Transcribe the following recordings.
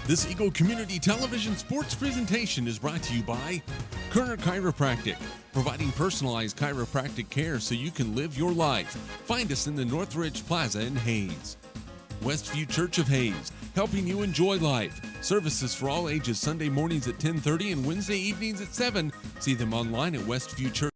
This Eagle Community Television sports presentation is brought to you by Kerner Chiropractic, providing personalized chiropractic care so you can live your life. Find us in the Northridge Plaza in Hayes. Westview Church of Hayes, helping you enjoy life. Services for all ages Sunday mornings at 10:30 and Wednesday evenings at 7. See them online at Westview Church.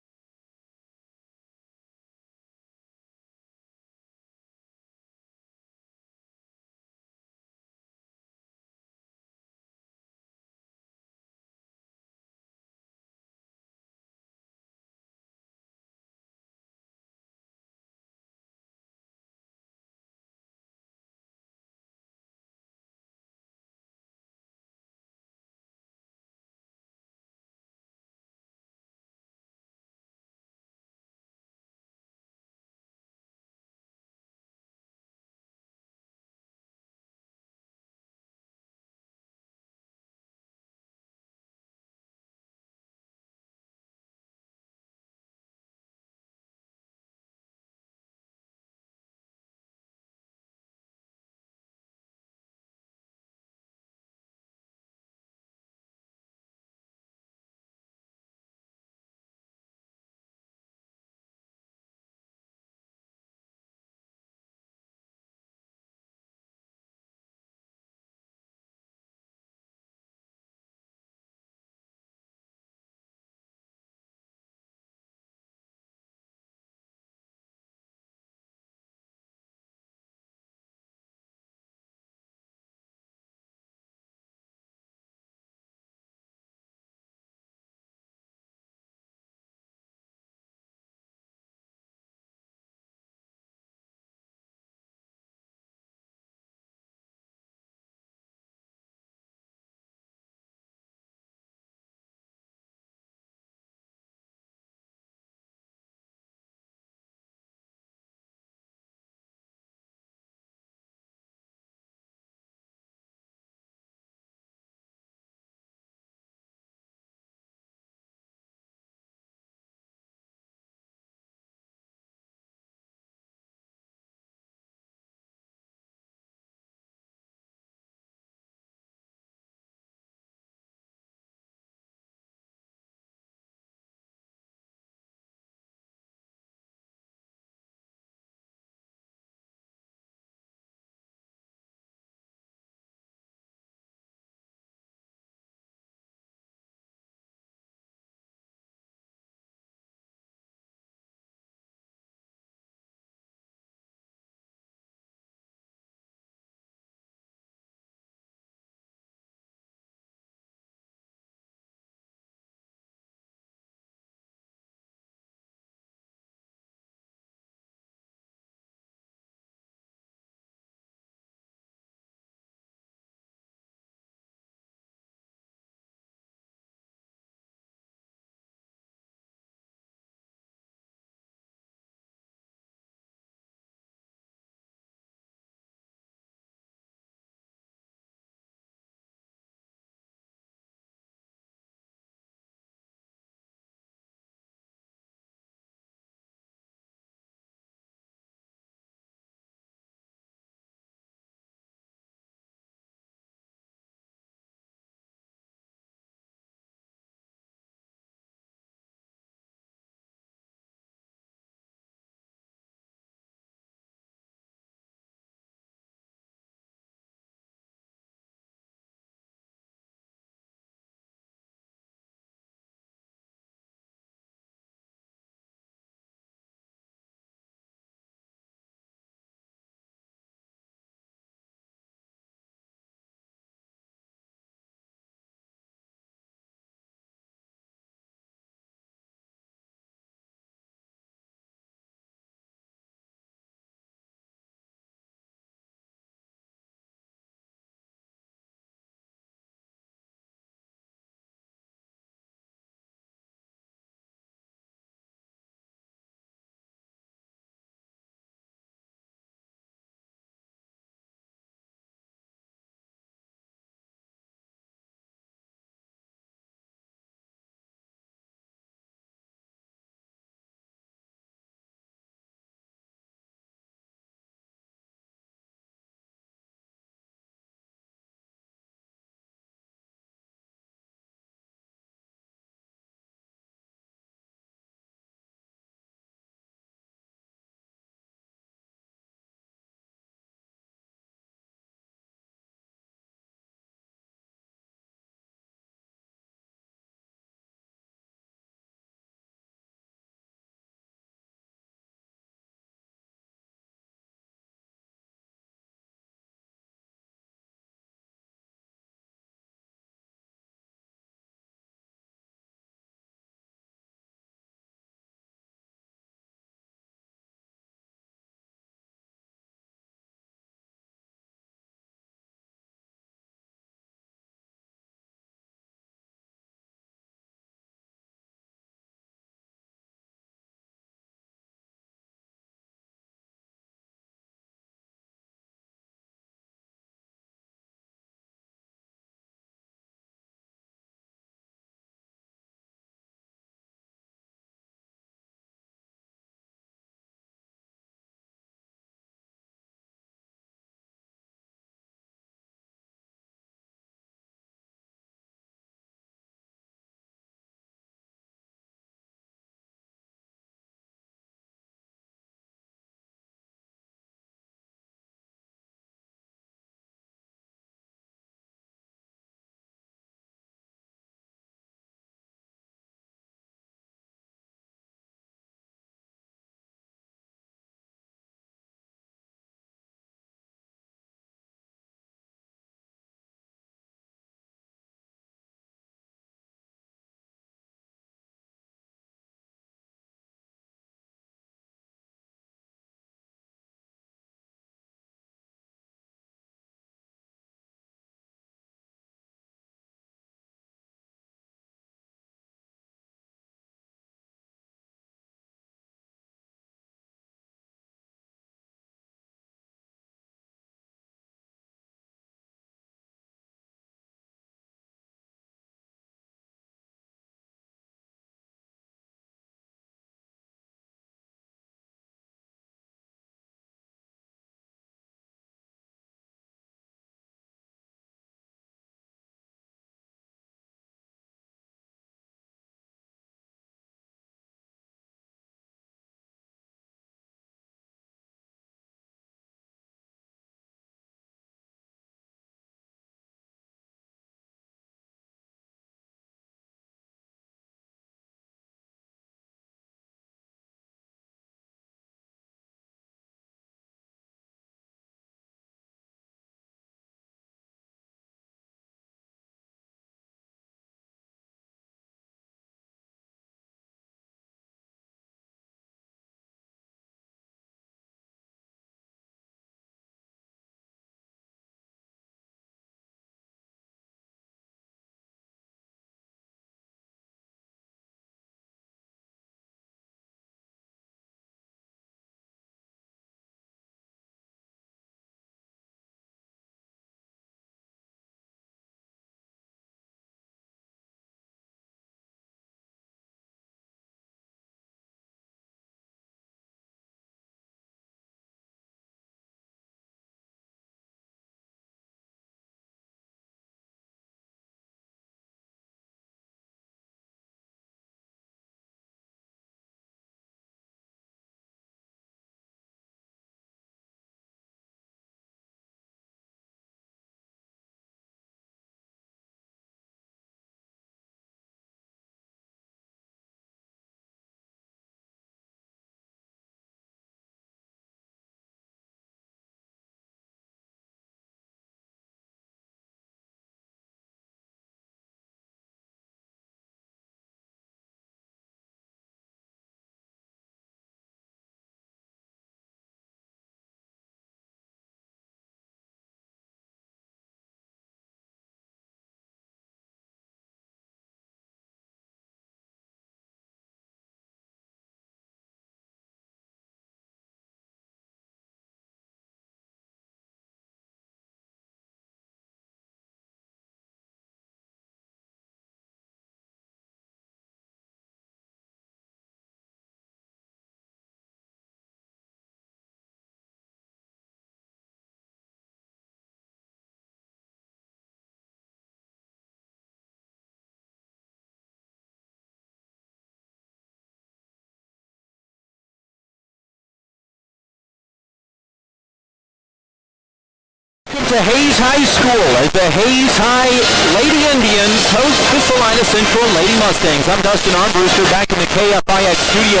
Welcome to Hayes High School as the Hayes High Lady Indians host the Salina Central Lady Mustangs. I'm Dustin Armbruster back in the KFIX studio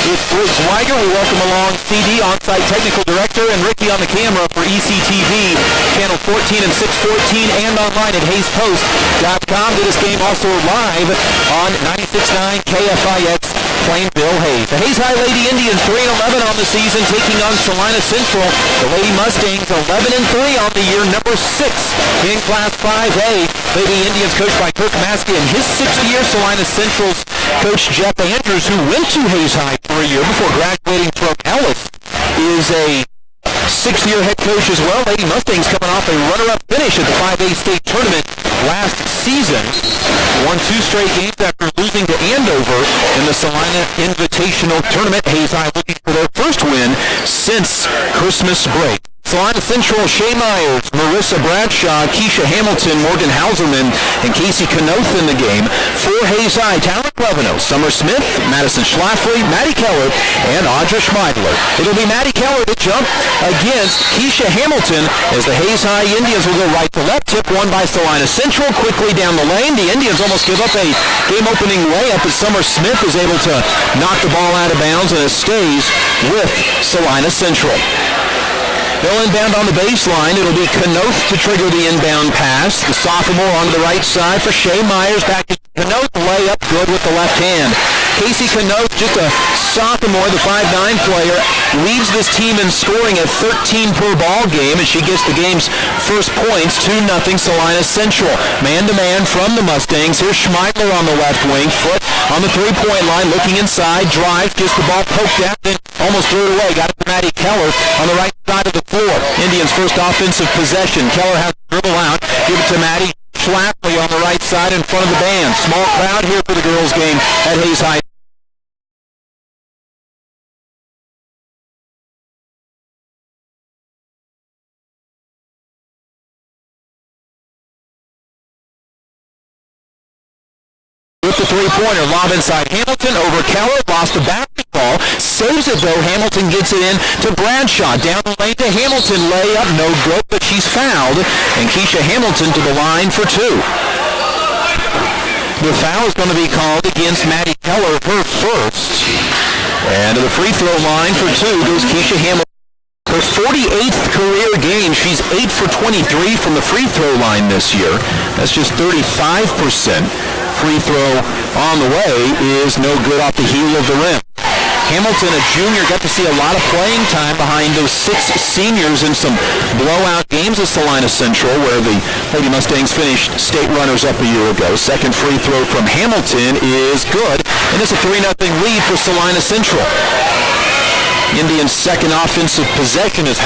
with Briggs Weiger, who welcome along CD, on-site technical director, and Ricky on the camera for ECTV, channel 14 and 614, and online at HayesPost.com. This game also live on 96.9 KFIX Plainville Hayes. The Hayes High Lady Indians 3-11 on the season, taking on Salina Central. The Lady Mustangs 11-3 on the year, number 6 in Class 5A. Lady Indians coached by Kirk Maskey in his 6th year. Salina Central's coach Jeff Andrews, who went to Hayes High for a year before graduating from Ellis, is a 6th-year head coach as well. Lady Mustangs coming off a runner-up finish at the 5A state tournament last season. Won 2 straight games after losing to Andover in the Salina Invitational Tournament. Hayes High looking for their first win since Christmas break. Salina Central, Shea Myers, Marissa Bradshaw, Keisha Hamilton, Morgan Hauserman, and Casey Knoth in the game. For Hayes High, Talon Cleveno, Summer Smith, Madison Schlafly, Maddie Keller, and Audra Schmeidler. It'll be Maddie Keller to jump against Keisha Hamilton as the Hayes High Indians will go right to left. Tip won by Salina Central. Quickly down the lane, the Indians almost give up a game-opening layup as Summer Smith is able to knock the ball out of bounds, and it stays with Salina Central. They'll inbound on the baseline. It'll be Knoth to trigger the inbound pass. The sophomore on the right side for Shea Myers. Back to Knoth. Layup good with the left hand. Casey Knoth, just a sophomore, the 5'9 player, leads this team in scoring at 13 per ball game as she gets the game's first points. 2-0 Salina Central. Man-to-man from the Mustangs. Here's Schmeidler on the left wing. Foot on the three-point line, looking inside. Drives, gets the ball poked out, then almost threw it away. Got it to Maddie Keller on the right side of the floor. Indians' first offensive possession. Keller has to dribble out. Give it to Maddie Schlafly on the right side in front of the band. Small crowd here for the girls' game at Hayes High. With the three-pointer, lob inside Hamilton, over Keller, lost the basketball, saves it though. Hamilton gets it in to Bradshaw, down the lane to Hamilton, layup, no good, but she's fouled, and Keisha Hamilton to the line for 2. The foul is going to be called against Maddie Keller, her first, and to the free throw line for 2 goes Keisha Hamilton. Her 48th career game, she's 8 for 23 from the free throw line this year. That's just 35%. Free throw on the way is no good off the heel of the rim. Hamilton, a junior, got to see a lot of playing time behind those 6 seniors in some blowout games at Salina Central, where the Lady Mustangs finished state runners-up a year ago. Second free throw from Hamilton is good, and it's a 3-0 lead for Salina Central. Indians' second offensive possession as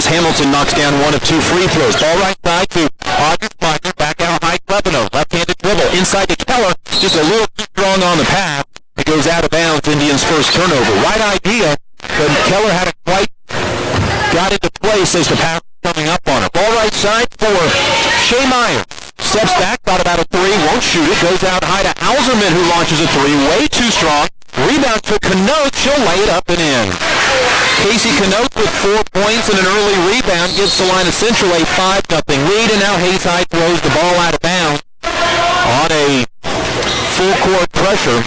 Hamilton knocks down 1 of 2 free throws. Ball right side to Audrey Schmeidler, back out high Cleveno. Left-handed dribble inside to Keller, just a little too strong on the pass. It goes out of bounds, Indians' first turnover. Right idea, but Keller had it quite got into place as the pass was coming up on her. Ball right side for Shea Myers. Steps back, thought about a 3, won't shoot it. Goes out high to Hauserman, who launches a 3, way too strong. Rebound to Knoth, she'll lay it up and in. Casey Knoth with 4 points and an early rebound gives Salina Central a 5-0 lead, and now Hayes High throws the ball out of bounds on a full court pressure.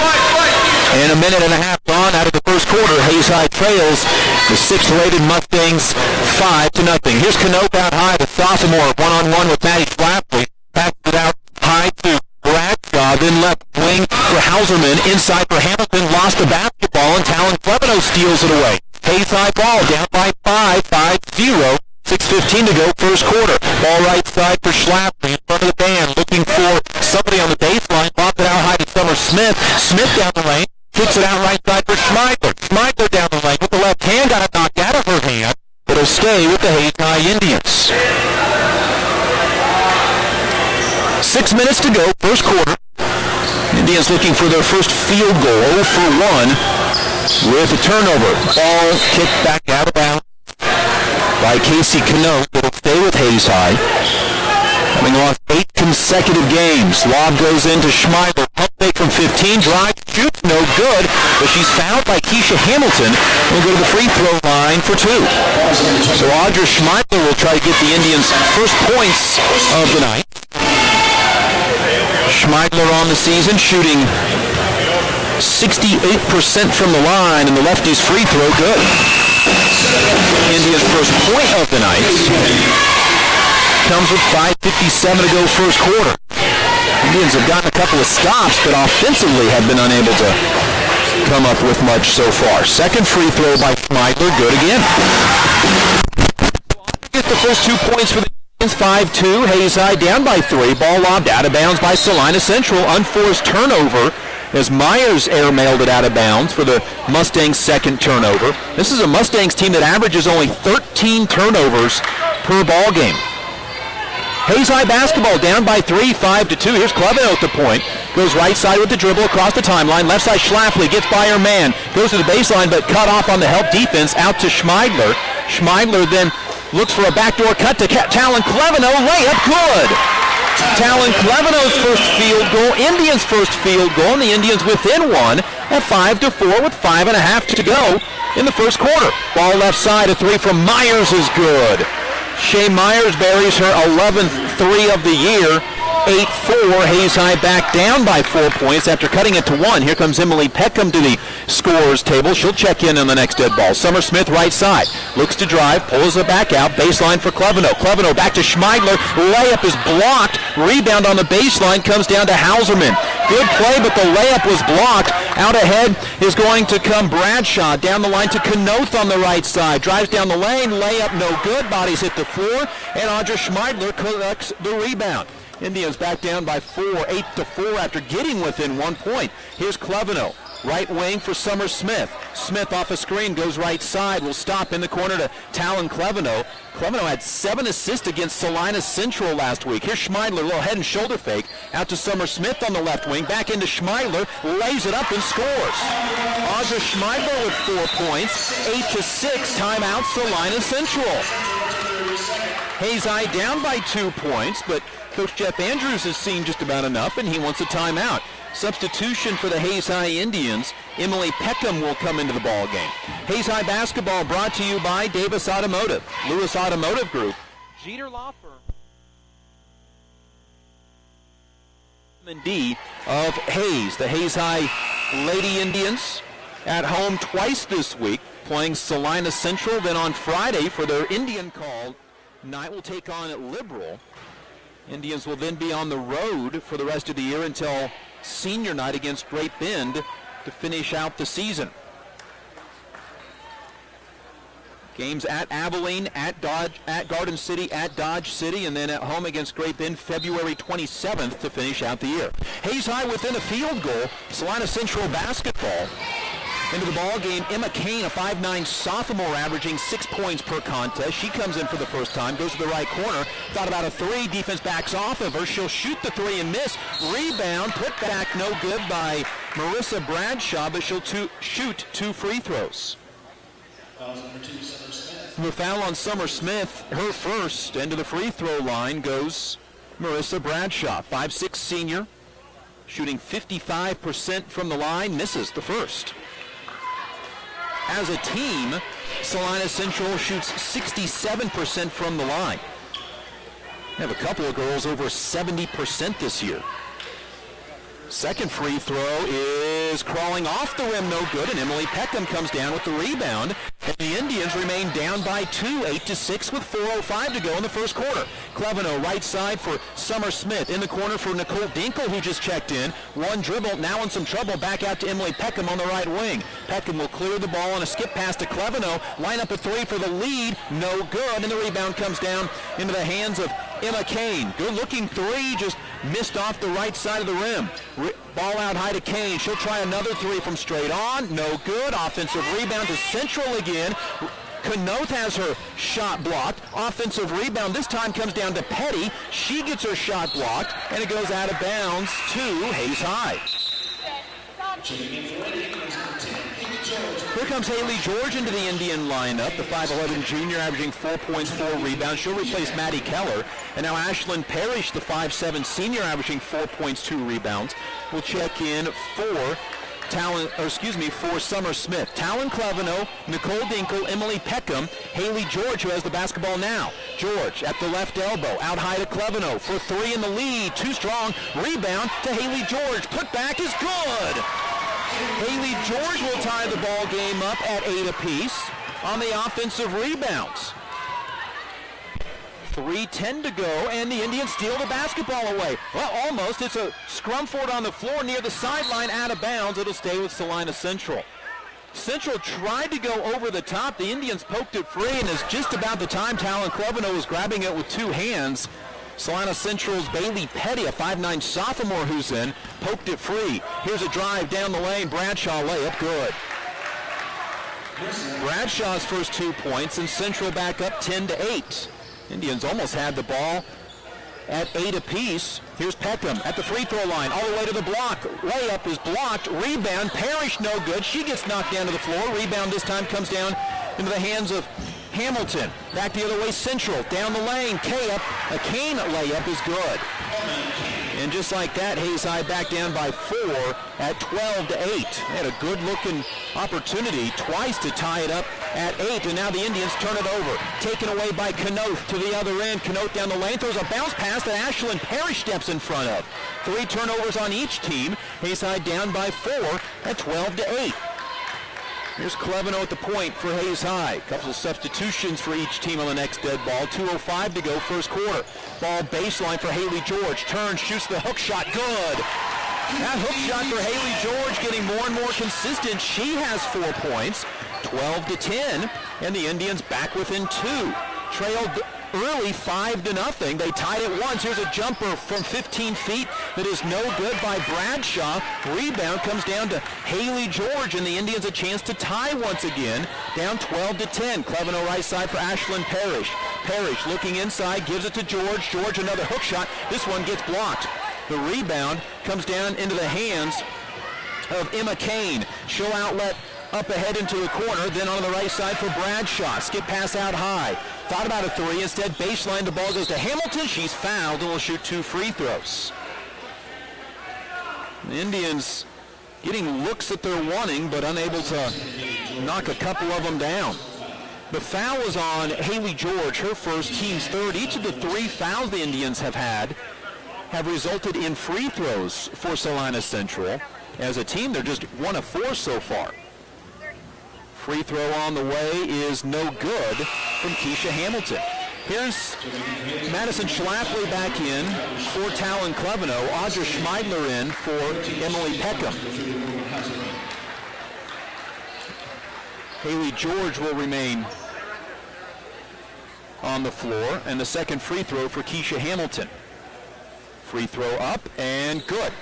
And a minute and a half gone out of the first quarter. Hayes High trails the 6th-rated Mustangs 5-0. Here's Knoth out high, the sophomore, one-on-one with Maddie Schlafly. Passes it out high to Bradshaw, then left wing for Hauserman. Inside for Hamilton, lost the basketball, and Talon Cleveno steals it away. Hayes High ball down by 5-0. 6:15 to go, first quarter. Ball right side for Schlafly in front of the band, looking for somebody on the baseline. Bobs it out high to Summer Smith. Smith down the lane, kicks it out right side for Schmeidler. Schmeidler down the lane with the left hand, got it knocked out of her hand. It'll stay with the Hayes High Indians. 6 minutes to go, first quarter. Indians looking for their first field goal, 0 for 1 with a turnover. Ball kicked back out of bounds by Casey Knoth. It'll stay with Hayes High. Having lost 8 consecutive games. Lob goes into Schmeider. Pump fake from 15. Drive, shoots, no good. But she's fouled by Keisha Hamilton. We'll go to the free throw line for 2. So Audra Schmeider will try to get the Indians' first points of the night. Schmeidler on the season, shooting 68% from the line, and the lefty's free throw good. Indians' first point of the night comes with 5:57 to go first quarter. Indians have gotten a couple of stops, but offensively have been unable to come up with much so far. Second free throw by Schmeidler, good again. Get the first 2 points for the Indians, 5-2. Hayes High down by 3. Ball lobbed out of bounds by Salina Central. Unforced turnover as Myers airmailed it out of bounds for the Mustangs' second turnover. This is a Mustangs team that averages only 13 turnovers per ball game. Hayes High basketball down by 3, 5-2. Here's Cleveno at the point. Goes right side with the dribble across the timeline. Left side Schlafly gets by her man. Goes to the baseline but cut off on the help defense out to Schmeidler. Schmeidler then looks for a backdoor cut to Talon Cleveno. Layup good. Talon Cleveno's first field goal. Indians' first field goal. And the Indians within one at 5-4 with 5.5 to go in the first quarter. Ball left side, a 3 from Myers is good. Shea Myers buries her 11th 3 of the year. 8-4. Hayes High back down by 4 points after cutting it to 1. Here comes Emily Peckham to the scorer's table. She'll check in on the next dead ball. Summer Smith right side. Looks to drive. Pulls it back out. Baseline for Cleveno. Cleveno back to Schmeidler. Layup is blocked. Rebound on the baseline comes down to Hauserman. Good play, but the layup was blocked. Out ahead is going to come Bradshaw. Down the line to Knoth on the right side. Drives down the lane. Layup no good. Bodies hit the floor. And Audra Schmeidler collects the rebound. Indians back down by 4, 8-4 after getting within 1 point. Here's Cleveno. Right wing for Summer Smith. Smith off a screen, goes right side. Will stop in the corner to Talon Cleveno. Cleveno had 7 assists against Salina Central last week. Here's Schmeidler, little head and shoulder fake. Out to Summer Smith on the left wing. Back into Schmeidler. Lays it up and scores. Audra Schmeidler with 4 points. 8-6. Timeout Salina Central. Hayes High down by 2 points, but Coach Jeff Andrews has seen just about enough, and he wants a timeout. Substitution for the Hayes High Indians. Emily Peckham will come into the ball game. Hayes High basketball brought to you by Davis Automotive, Lewis Automotive Group, Jeter Law Firm, and D of Hayes. The Hayes High Lady Indians at home twice this week, playing Salina Central. Then on Friday for their Indian call night will take on at Liberal. Indians will then be on the road for the rest of the year until senior night against Great Bend to finish out the season. Games at Abilene, at Garden City, at Dodge City, and then at home against Great Bend February 27th to finish out the year. Hayes High within a field goal. Salina Central basketball. Into the ball game, Emma Kane, a 5'9 sophomore, averaging 6 points per contest. She comes in for the first time, goes to the right corner, thought about a 3, defense backs off of her. She'll shoot the 3 and miss. Rebound, put back no good by Marissa Bradshaw, but she'll shoot 2 free throws. The foul on Summer Smith, her first, and to the free throw line goes Marissa Bradshaw, 5'6 senior, shooting 55% from the line, misses the first. As a team, Salina Central shoots 67% from the line. They have a couple of girls over 70% this year. Second free throw is crawling off the rim, no good, and Emily Peckham comes down with the rebound. And the Indians remain down by 2, 8-6 with 4:05 to go in the first quarter. Cleveno right side for Summer Smith. In the corner for Nicole Dinkle, who just checked in. One dribble, now in some trouble, back out to Emily Peckham on the right wing. Peckham will clear the ball on a skip pass to Cleveno. Line up a 3 for the lead, no good, and the rebound comes down into the hands of Emma Kane. Good-looking 3, just missed off the right side of the rim. Ball out high to Kane. She'll try another 3 from straight on. No good. Offensive rebound to Central again. Knoth has her shot blocked. Offensive rebound this time comes down to Petty. She gets her shot blocked, and it goes out of bounds to Hayes High. Here comes Haley George into the Indian lineup, the 5'11 junior averaging 4 points, 4 rebounds. She'll replace Maddie Keller. And now Ashlyn Parrish, the 5'7 senior averaging 4 points, 2 rebounds, will check in for Summer Smith. Talon Cleveno, Nicole Dinkle, Emily Peckham, Haley George, who has the basketball now. George at the left elbow, out high to Cleveno for 3 in the lead. Too strong. Rebound to Haley George. Put back is good. Haley George will tie the ball game up at 8 apiece on the offensive rebounds. 3:10 to go, and the Indians steal the basketball away. Well, almost. It's a scrum for it on the floor near the sideline, out of bounds. It'll stay with Salina Central. Central tried to go over the top. The Indians poked it free, and it's just about the time Talon Cleveno was grabbing it with 2 hands. Salina Central's Bailey Petty, a 5'9 sophomore who's in, poked it free. Here's a drive down the lane. Bradshaw layup, good. Bradshaw's first 2 points, and Central back up 10-8. Indians almost had the ball at 8 apiece. Here's Peckham at the free throw line, all the way to the block. Layup is blocked. Rebound, Parrish no good. She gets knocked down to the floor. Rebound this time comes down into the hands of Hamilton. Back the other way, Central. Down the lane, a Kane layup is good. And just like that, Hayes High back down by 4 at 12-8. They had a good-looking opportunity twice to tie it up at 8, and now the Indians turn it over. Taken away by Knoth to the other end. Knoth down the lane, throws a bounce pass that Ashlyn Parrish steps in front of. 3 turnovers on each team. Hayes High down by 4 at 12-8. Here's Cleveno at the point for Hayes High. A couple of substitutions for each team on the next dead ball. 2:05 to go, first quarter. Ball baseline for Haley George. Turns, shoots the hook shot. Good. That hook shot for Haley George getting more and more consistent. She has 4 points. 12-10. And the Indians back within 2. Trailed early 5-0. They tied it once. Here's a jumper from 15 feet that is no good by Bradshaw. Rebound comes down to Haley George, and the Indians a chance to tie once again. Down 12-10. Cleveno right side for Ashlyn Parrish. Parrish looking inside, gives it to George. George another hook shot. This one gets blocked. The rebound comes down into the hands of Emma Kane. She'll outlet up ahead into the corner, then on the right side for Bradshaw. Skip pass out high. Thought about a 3. Instead, baseline, the ball goes to Hamilton. She's fouled and will shoot 2 free throws. The Indians getting looks that they're wanting, but unable to knock a couple of them down. The foul was on Haley George, her first, team's third. Each of the 3 fouls the Indians have had have resulted in free throws for Salina Central. As a team, they're just 1 of 4 so far. Free throw on the way is no good from Keisha Hamilton. Here's Madison Schlafly back in for Talon Cleveno. Audra Schmeidler in for Emily Peckham. Haley George will remain on the floor, and the second free throw for Keisha Hamilton. Free throw up and good.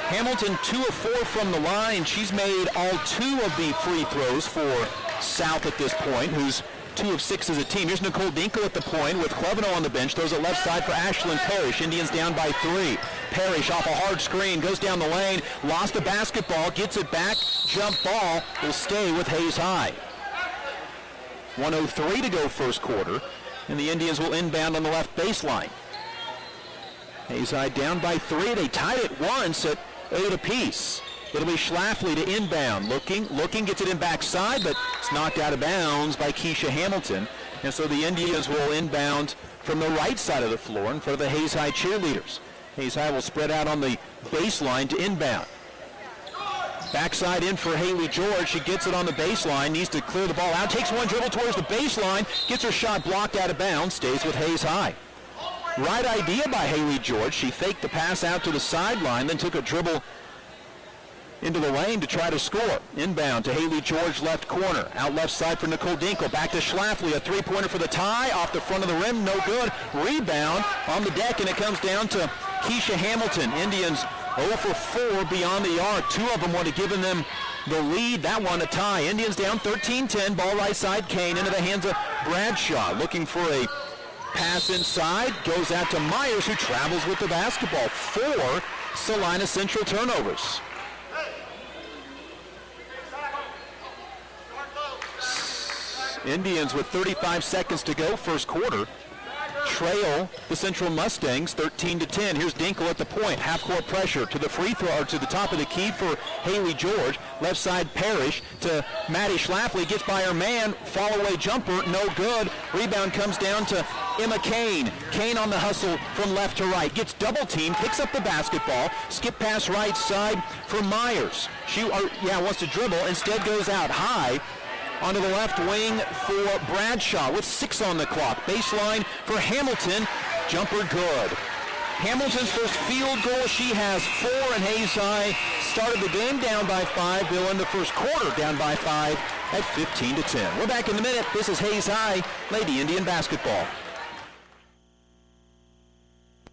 Hamilton 2 of 4 from the line. She's made all 2 of the free throws for South at this point, who's 2 of 6 as a team. Here's Nicole Dinkle at the point with Cleveno on the bench. Throws it left side for Ashlyn Parrish. Indians down by 3. Parrish off a hard screen, goes down the lane, lost the basketball, gets it back. Jump ball will stay with Hayes High. 1:03 to go first quarter, and the Indians will inbound on the left baseline. Hayes High down by 3. They tied it once at 8 apiece. It'll be Schlafly to inbound. Looking, gets it in backside, but it's knocked out of bounds by Keisha Hamilton. And so the Indians will inbound from the right side of the floor in front of the Hayes High cheerleaders. Hayes High will spread out on the baseline to inbound. Backside in for Haley George. She gets it on the baseline, needs to clear the ball out, takes one dribble towards the baseline, gets her shot blocked out of bounds, stays with Hayes High. Right idea by Haley George. She faked the pass out to the sideline, then took a dribble into the lane to try to score. Inbound to Haley George, left corner. Out left side for Nicole Dinkle. Back to Schlafly. A 3-pointer for the tie. Off the front of the rim. No good. Rebound on the deck, and it comes down to Keisha Hamilton. Indians 0 for 4 beyond the arc. 2 of them would have given them the lead. That one a tie. Indians down 13-10. Ball right side. Kane into the hands of Bradshaw. Looking for a pass inside. Goes out to Myers, who travels with the basketball. 4 Salina Central turnovers. Indians with 35 seconds to go, first quarter, trail the Central Mustangs 13-10. Here's Dinkle at the point. Half-court pressure to the free throw, or to the top of the key for Haley George. Left side Parrish to Maddie Schlafly. Gets by her man. Fall-away jumper, no good. Rebound comes down to Emma Kane. Kane on the hustle from left to right. Gets double-teamed, picks up the basketball. Skip pass right side for Myers. She wants to dribble. Instead goes out high onto the left wing for Bradshaw with 6 on the clock. Baseline for Hamilton. Jumper good. Hamilton's first field goal. She has 4, and Hayes High started the game down by 5. They'll end the first quarter down by 5 at 15-10. We're back in a minute. This is Hayes High Lady Indian basketball.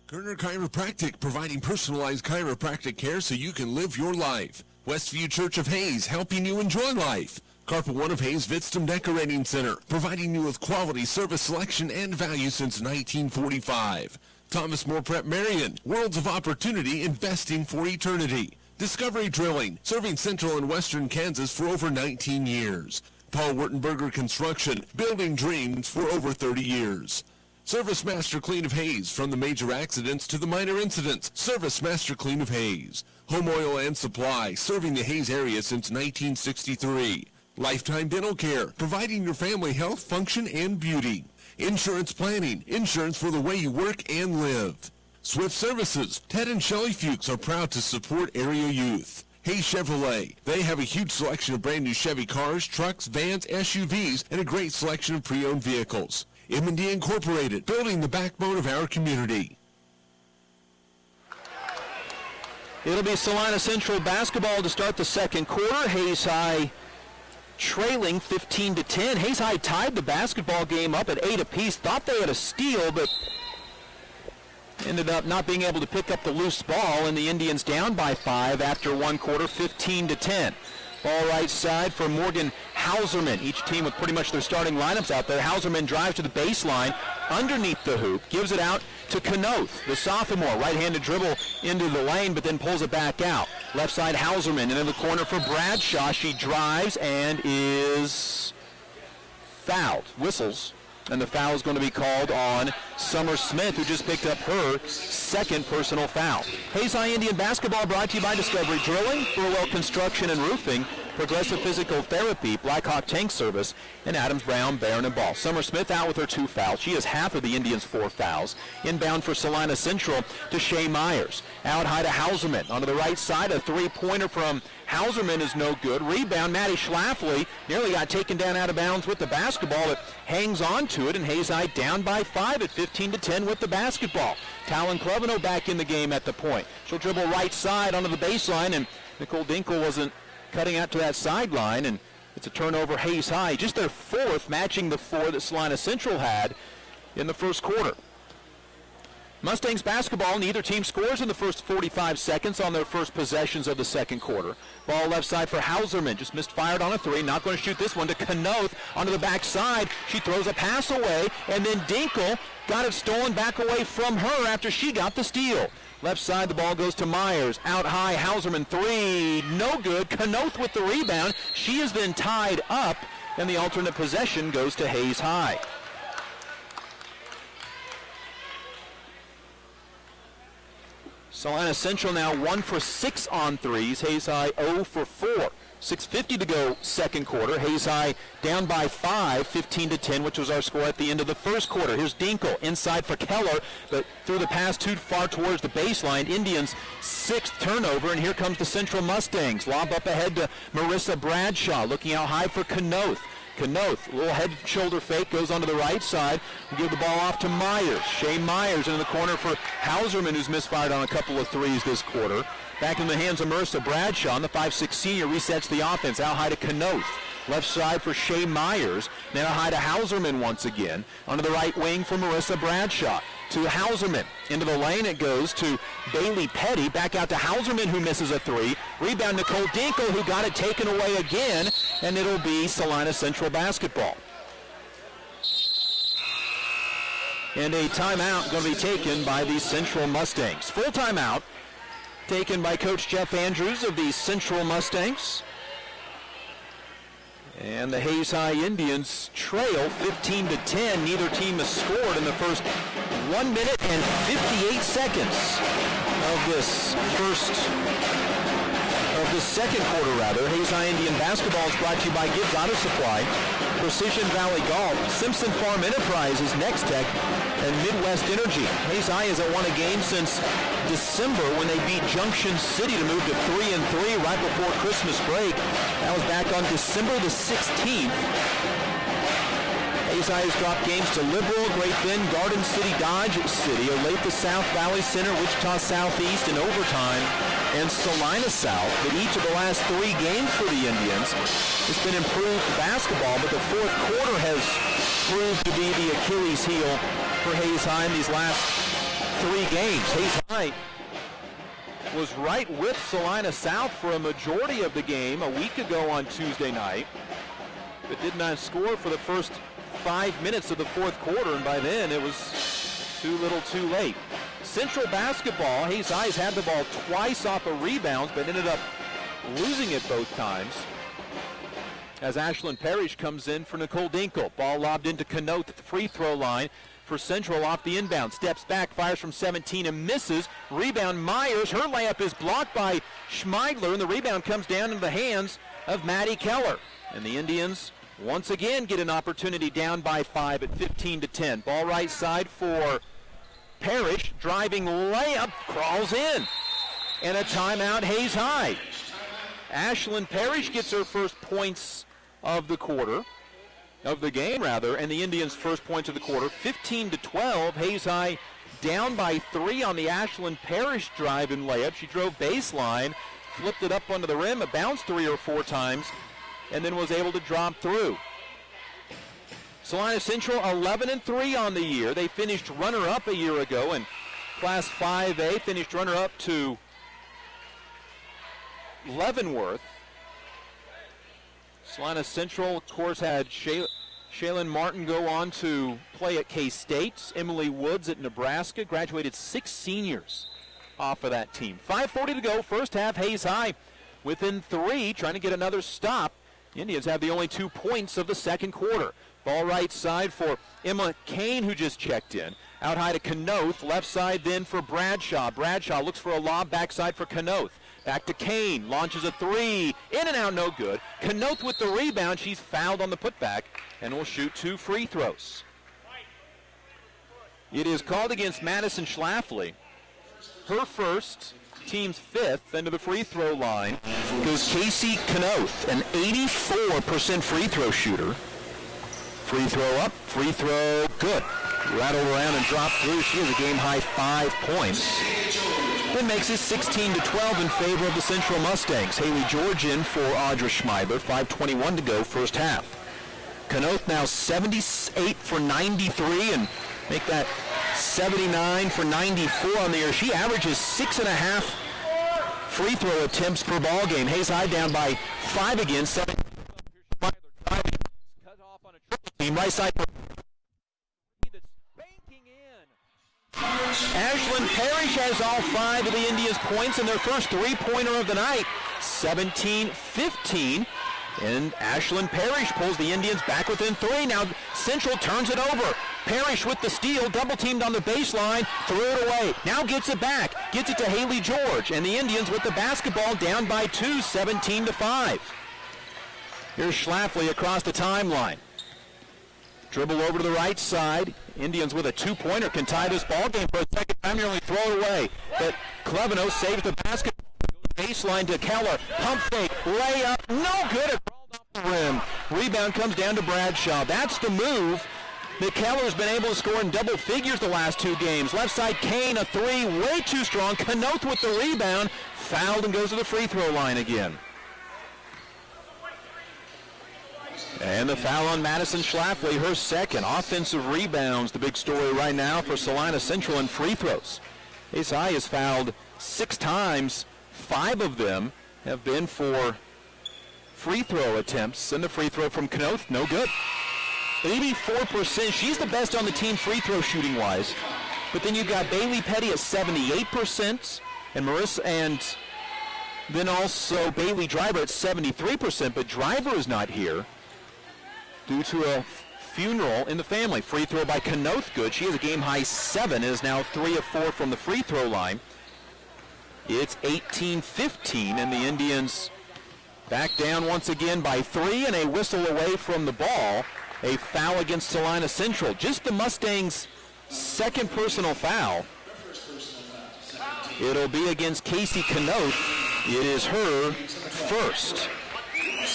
Kerner Chiropractic, providing personalized chiropractic care so you can live your life. Westview Church of Hayes, helping you enjoy life. Carpet One of Hayes Vidstem Decorating Center, providing you with quality service selection and value since 1945. Thomas More Prep Marion, worlds of opportunity, investing for eternity. Discovery Drilling, serving central and western Kansas for over 19 years. Paul Wurtenberger Construction, building dreams for over 30 years. Service Master Clean of Hayes, from the major accidents to the minor incidents. Service Master Clean of Hayes. Home Oil and Supply, serving the Hayes area since 1963. Lifetime Dental Care, providing your family health, function, and beauty. Insurance Planning, insurance for the way you work and live. Swift Services, Ted and Shelley Fuchs are proud to support area youth. Hayes Chevrolet, they have a huge selection of brand new Chevy cars, trucks, vans, SUVs, and a great selection of pre-owned vehicles. M&D Incorporated, building the backbone of our community. It'll be Salina Central basketball to start the second quarter. Hayes High trailing 15-10. Hayes High tied the basketball game up at 8 apiece. Thought they had a steal, but ended up not being able to pick up the loose ball, and the Indians down by 5 after one quarter, 15-10. Ball right side for Morgan Hauserman. Each team with pretty much their starting lineups out there. Hauserman drives to the baseline underneath the hoop, gives it out to Knoth, the sophomore. Right-handed dribble into the lane, but then pulls it back out. Left side Hauserman into the corner for Bradshaw. She drives and is fouled. Whistles. And the foul is going to be called on Summer Smith, who just picked up her second personal foul. Hayes High Indian basketball brought to you by Discovery Drilling, Burwell Construction and Roofing, Progressive Physical Therapy, Blackhawk Tank Service, and Adams Brown, Barron and Ball. Summer Smith out with her 2 fouls. She has half of the Indians' 4 fouls. Inbound for Salina Central to Shea Myers. Out high to Hauserman. Onto the right side, a three-pointer from Hauserman is no good. Rebound, Maddie Schlafly nearly got taken down out of bounds with the basketball. It hangs on to it, and Hayes High down by 5 at 15-10 with the basketball. Talon Cleveno back in the game at the point. She'll dribble right side onto the baseline, and Nicole Dinkle wasn't cutting out to that sideline, and it's a turnover. Hayes High, just their 4th, matching the 4 that Salina Central had in the first quarter. Mustangs basketball, neither team scores in the first 45 seconds on their first possessions of the second quarter. Ball left side for Hauserman, just missed fired on a 3, not going to shoot this one to Knoth onto the backside. She throws a pass away, and then Dinkle got it stolen back away from her after she got the steal. Left side, the ball goes to Myers. Out high, Hauserman 3, no good. Knoth with the rebound. She is then tied up, and the alternate possession goes to Hayes High. Salina Central now 1 for 6 on threes. Hayes High 0 for 4. 6:50 to go second quarter. Hayes High down by 5, 15-10, which was our score at the end of the first quarter. Here's Dinkle inside for Keller, but threw the pass too far towards the baseline. Indians' 6th turnover, and here comes the Central Mustangs. Lob up ahead to Marissa Bradshaw, looking out high for Knoth. Knoth, a little head-shoulder fake, goes onto the right side. We give the ball off to Myers. Shea Myers in the corner for Hauserman, who's misfired on a couple of threes this quarter. Back in the hands of Marissa Bradshaw, and the 5'6 senior resets the offense. Out high to Knoth. Left side for Shea Myers. Now high to Hauserman once again. Onto the right wing for Marissa Bradshaw. To Hauserman. Into the lane it goes to Bailey Petty. Back out to Hauserman, who misses a 3. Rebound Nicole Dinkle, who got it taken away again. And it'll be Salina Central basketball. And a timeout going to be taken by the Central Mustangs. Full timeout taken by Coach Jeff Andrews of the Central Mustangs. And the Hayes High Indians trail 15-10. Neither team has scored in the first 1 minute and 58 seconds of this second quarter, rather. Hayes High Indian basketball is brought to you by Gibbs Auto Supply, Precision Valley Golf, Simpson Farm Enterprises, Next Tech, and Midwest Energy. Hayes High hasn't won a game since December when they beat Junction City to move to 3-3 right before Christmas break. That was back on December the 16th. Hayes High has dropped games to Liberal, Great Bend, Garden City, Dodge City, Olathe South, Valley Center, Wichita Southeast in overtime, and Salina South. But each of the last 3 games for the Indians, it's been improved basketball, but the fourth quarter has proved to be the Achilles heel for Hayes High in these last 3 games. Hayes High was right with Salina South for a majority of the game a week ago on Tuesday night, but did not score for the first 5 minutes of the fourth quarter, and by then it was too little too late. Central basketball, Hayes High has had the ball twice off of rebounds, but ended up losing it both times. As Ashlyn Parrish comes in for Nicole Dinkle. Ball lobbed into Canoth at the free throw line for Central off the inbound. Steps back, fires from 17 and misses. Rebound Myers. Her layup is blocked by Schmeidler, and the rebound comes down into the hands of Maddie Keller. And the Indians once again get an opportunity down by 5 at 15-10. Ball right side for Parrish. Driving layup, crawls in. And a timeout, Hayes High. Ashlyn Parrish gets her first points of the quarter, of the game rather, and the Indians' first points of the quarter. 15-12, Hayes High down by 3 on the Ashlyn Parrish drive and layup. She drove baseline, flipped it up onto the rim, it bounced 3 or 4 times, and then was able to drop through. Salina Central 11-3 on the year. They finished runner-up a year ago, and Class 5A finished runner-up to Leavenworth. Salina Central, of course, had Shaylin Martin go on to play at K-State. Emily Woods at Nebraska. Graduated 6 seniors off of that team. 5:40 to go. First half, Hayes High within 3, trying to get another stop. Indians have the only 2 points of the second quarter. Ball right side for Emma Kane, who just checked in. Out high to Canoth. Left side then for Bradshaw. Bradshaw looks for a lob backside for Canoth. Back to Kane. Launches a 3. In and out, no good. Canoth with the rebound. She's fouled on the putback and will shoot 2 free throws. It is called against Madison Schlafly. Her first, team's 5th, into the free throw line goes Casey Canoth, an 84% free throw shooter. Free throw up, free throw good. Rattled around and dropped through. She has a game-high 5 points. That makes it 16-12 in favor of the Central Mustangs. Haley George in for Audra Schmeidler. 5:21 to go, first half. Canoth now 78 for 93, and make that 79 for 94 on the year. She averages 6.5 free throw attempts per ball game. Hayes High down by 5 again. 7. Cut off on a triple team. Right side for that's banking in. Ashlyn Parrish has all 5 of the Indians' points in their first 3-pointer of the night. 17-15. And Ashlyn Parrish pulls the Indians back within 3. Now Central turns it over. Parrish with the steal, double-teamed on the baseline, threw it away. Now gets it back, gets it to Haley George, and the Indians with the basketball down by 2, 17-5. Here's Schlafly across the timeline. Dribble over to the right side. Indians with a 2-pointer can tie this ball game for a second time. Nearly throw it away, but Cleveno saves the basketball. Baseline to Keller, pump fake, layup, no good. It rolled off the rim. Rebound comes down to Bradshaw. That's the move. that Keller's been able to score in double figures the last 2 games. Left side, Kane, a 3, way too strong. Canoth with the rebound, fouled and goes to the free throw line again. And the foul on Madison Schlafly, her second. Offensive rebounds, the big story right now for Salina Central in free throws. Hayes High has fouled 6 times. 5 of them have been for free throw attempts. And the free throw from Canoth, no good. 84%. She's the best on the team free throw shooting wise. But then you've got Bailey Petty at 78%, and Marissa, and then also Bailey Driver at 73%, but Driver is not here. due to a funeral in the family. Free throw by Kanoth, good. She has a game-high 7, is now 3 of 4 from the free throw line. It's 18-15, and the Indians back down once again by 3, and a whistle away from the ball. A foul against Salina Central. Just the Mustangs' second personal foul. It'll be against Casey Kanoth. It is her first.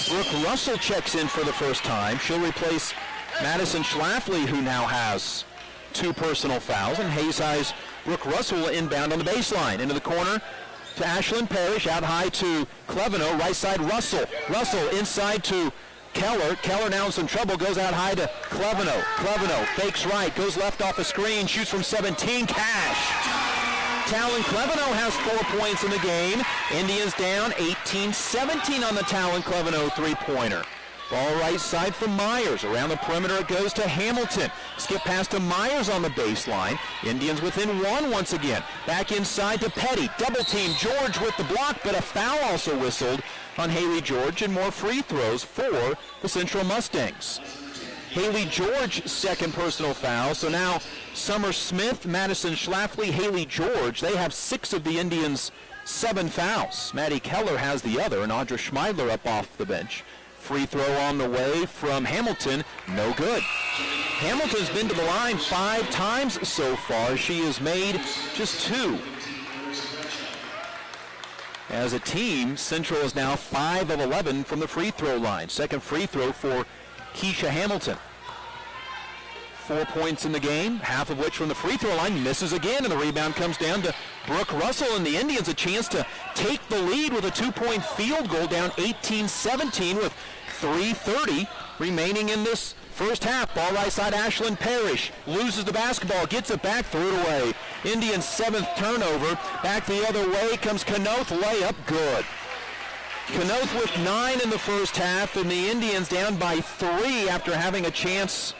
Brooke Russell checks in for the first time. She'll replace Madison Schlafly, who now has 2 personal fouls. And Hayes High's Brooke Russell will inbound on the baseline. Into the corner to Ashlyn Parrish. Out high to Cleveno. Right side Russell. Russell inside to Keller. Keller now in some trouble. Goes out high to Cleveno. Cleveno fakes right. Goes left off a screen. Shoots from 17. Cash. Talon Cleveno has 4 points in the game. Indians down 18-17 on the Talon Cleveno three-pointer. Ball right side for Myers. Around the perimeter it goes to Hamilton. Skip pass to Myers on the baseline. Indians within 1 once again. Back inside to Petty. Double team George with the block, but a foul also whistled on Haley George, and more free throws for the Central Mustangs. Haley George, second personal foul. So now Summer Smith, Madison Schlafly, Haley George, they have 6 of the Indians' 7 fouls. Maddie Keller has the other, and Audra Schmeidler up off the bench. Free throw on the way from Hamilton, no good. Hamilton's been to the line 5 times so far. She has made just 2. As a team, Central is now 5 of 11 from the free throw line. Second free throw for Keisha Hamilton. 4 points in the game, half of which from the free throw line. Misses again, and the rebound comes down to Brooke Russell, and the Indians a chance to take the lead with a 2-point field goal, down 18-17 with 3:30 remaining in this first half. Ball right side, Ashlyn Parrish loses the basketball, gets it back, threw it away. Indians' 7th turnover. Back the other way comes Kanoth, layup, good. Kanoth with 9 in the first half, and the Indians down by 3 after having a chance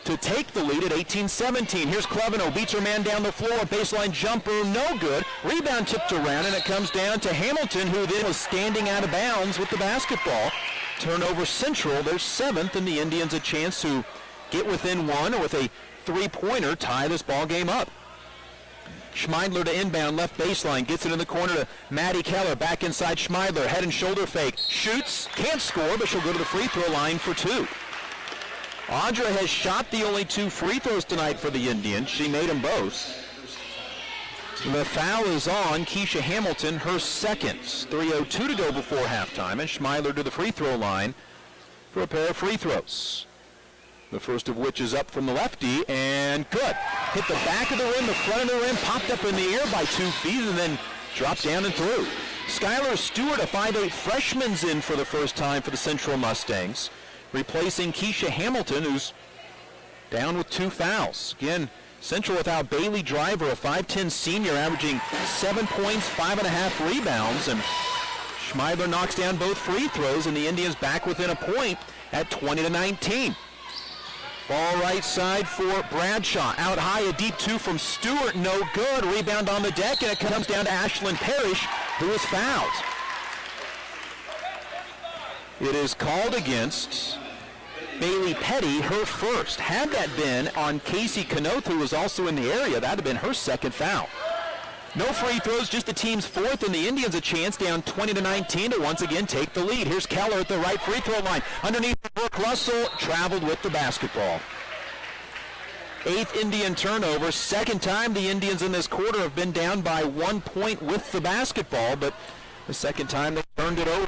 to take the lead at 18-17. Here's Cleveno, beats her man down the floor, baseline jumper, no good. Rebound tipped around, and it comes down to Hamilton, who then was standing out of bounds with the basketball. Turnover Central, their 7th, and the Indians a chance to get within 1, or with a 3-pointer, tie this ball game up. Schmeidler to inbound, left baseline, gets it in the corner to Maddie Keller, back inside Schmeidler, head and shoulder fake, shoots, can't score, but she'll go to the free throw line for 2. Audra has shot the only 2 free throws tonight for the Indians. She made them both. The foul is on Keisha Hamilton, her second. 3:02 to go before halftime, and Schmeidler to the free throw line for a pair of free throws. The first of which is up from the lefty, and good. Hit the back of the rim, the front of the rim, popped up in the air by 2 feet, and then dropped down and through. Skylar Stewart, a 5'8 freshman's in for the first time for the Central Mustangs, replacing Keisha Hamilton, who's down with 2 fouls. Again, Central without Bailey Driver, a 5'10 senior, averaging 7 points, 5.5 rebounds, and Schmeidler knocks down both free throws, and the Indians back within a point at 20-19. Ball right side for Bradshaw. Out high, a deep 2 from Stewart, no good. Rebound on the deck, and it comes down to Ashlyn Parrish, who is fouled. It is called against Bailey Petty, her first. Had that been on Casey Kanoth, who was also in the area, that would have been her second foul. No free throws, just the team's 4th, and the Indians a chance down 20-19 to once again take the lead. Here's Keller at the right free throw line. Underneath, Brooke Russell traveled with the basketball. 8th Indian turnover. Second time the Indians in this quarter have been down by 1 point with the basketball, but the second time they turned it over.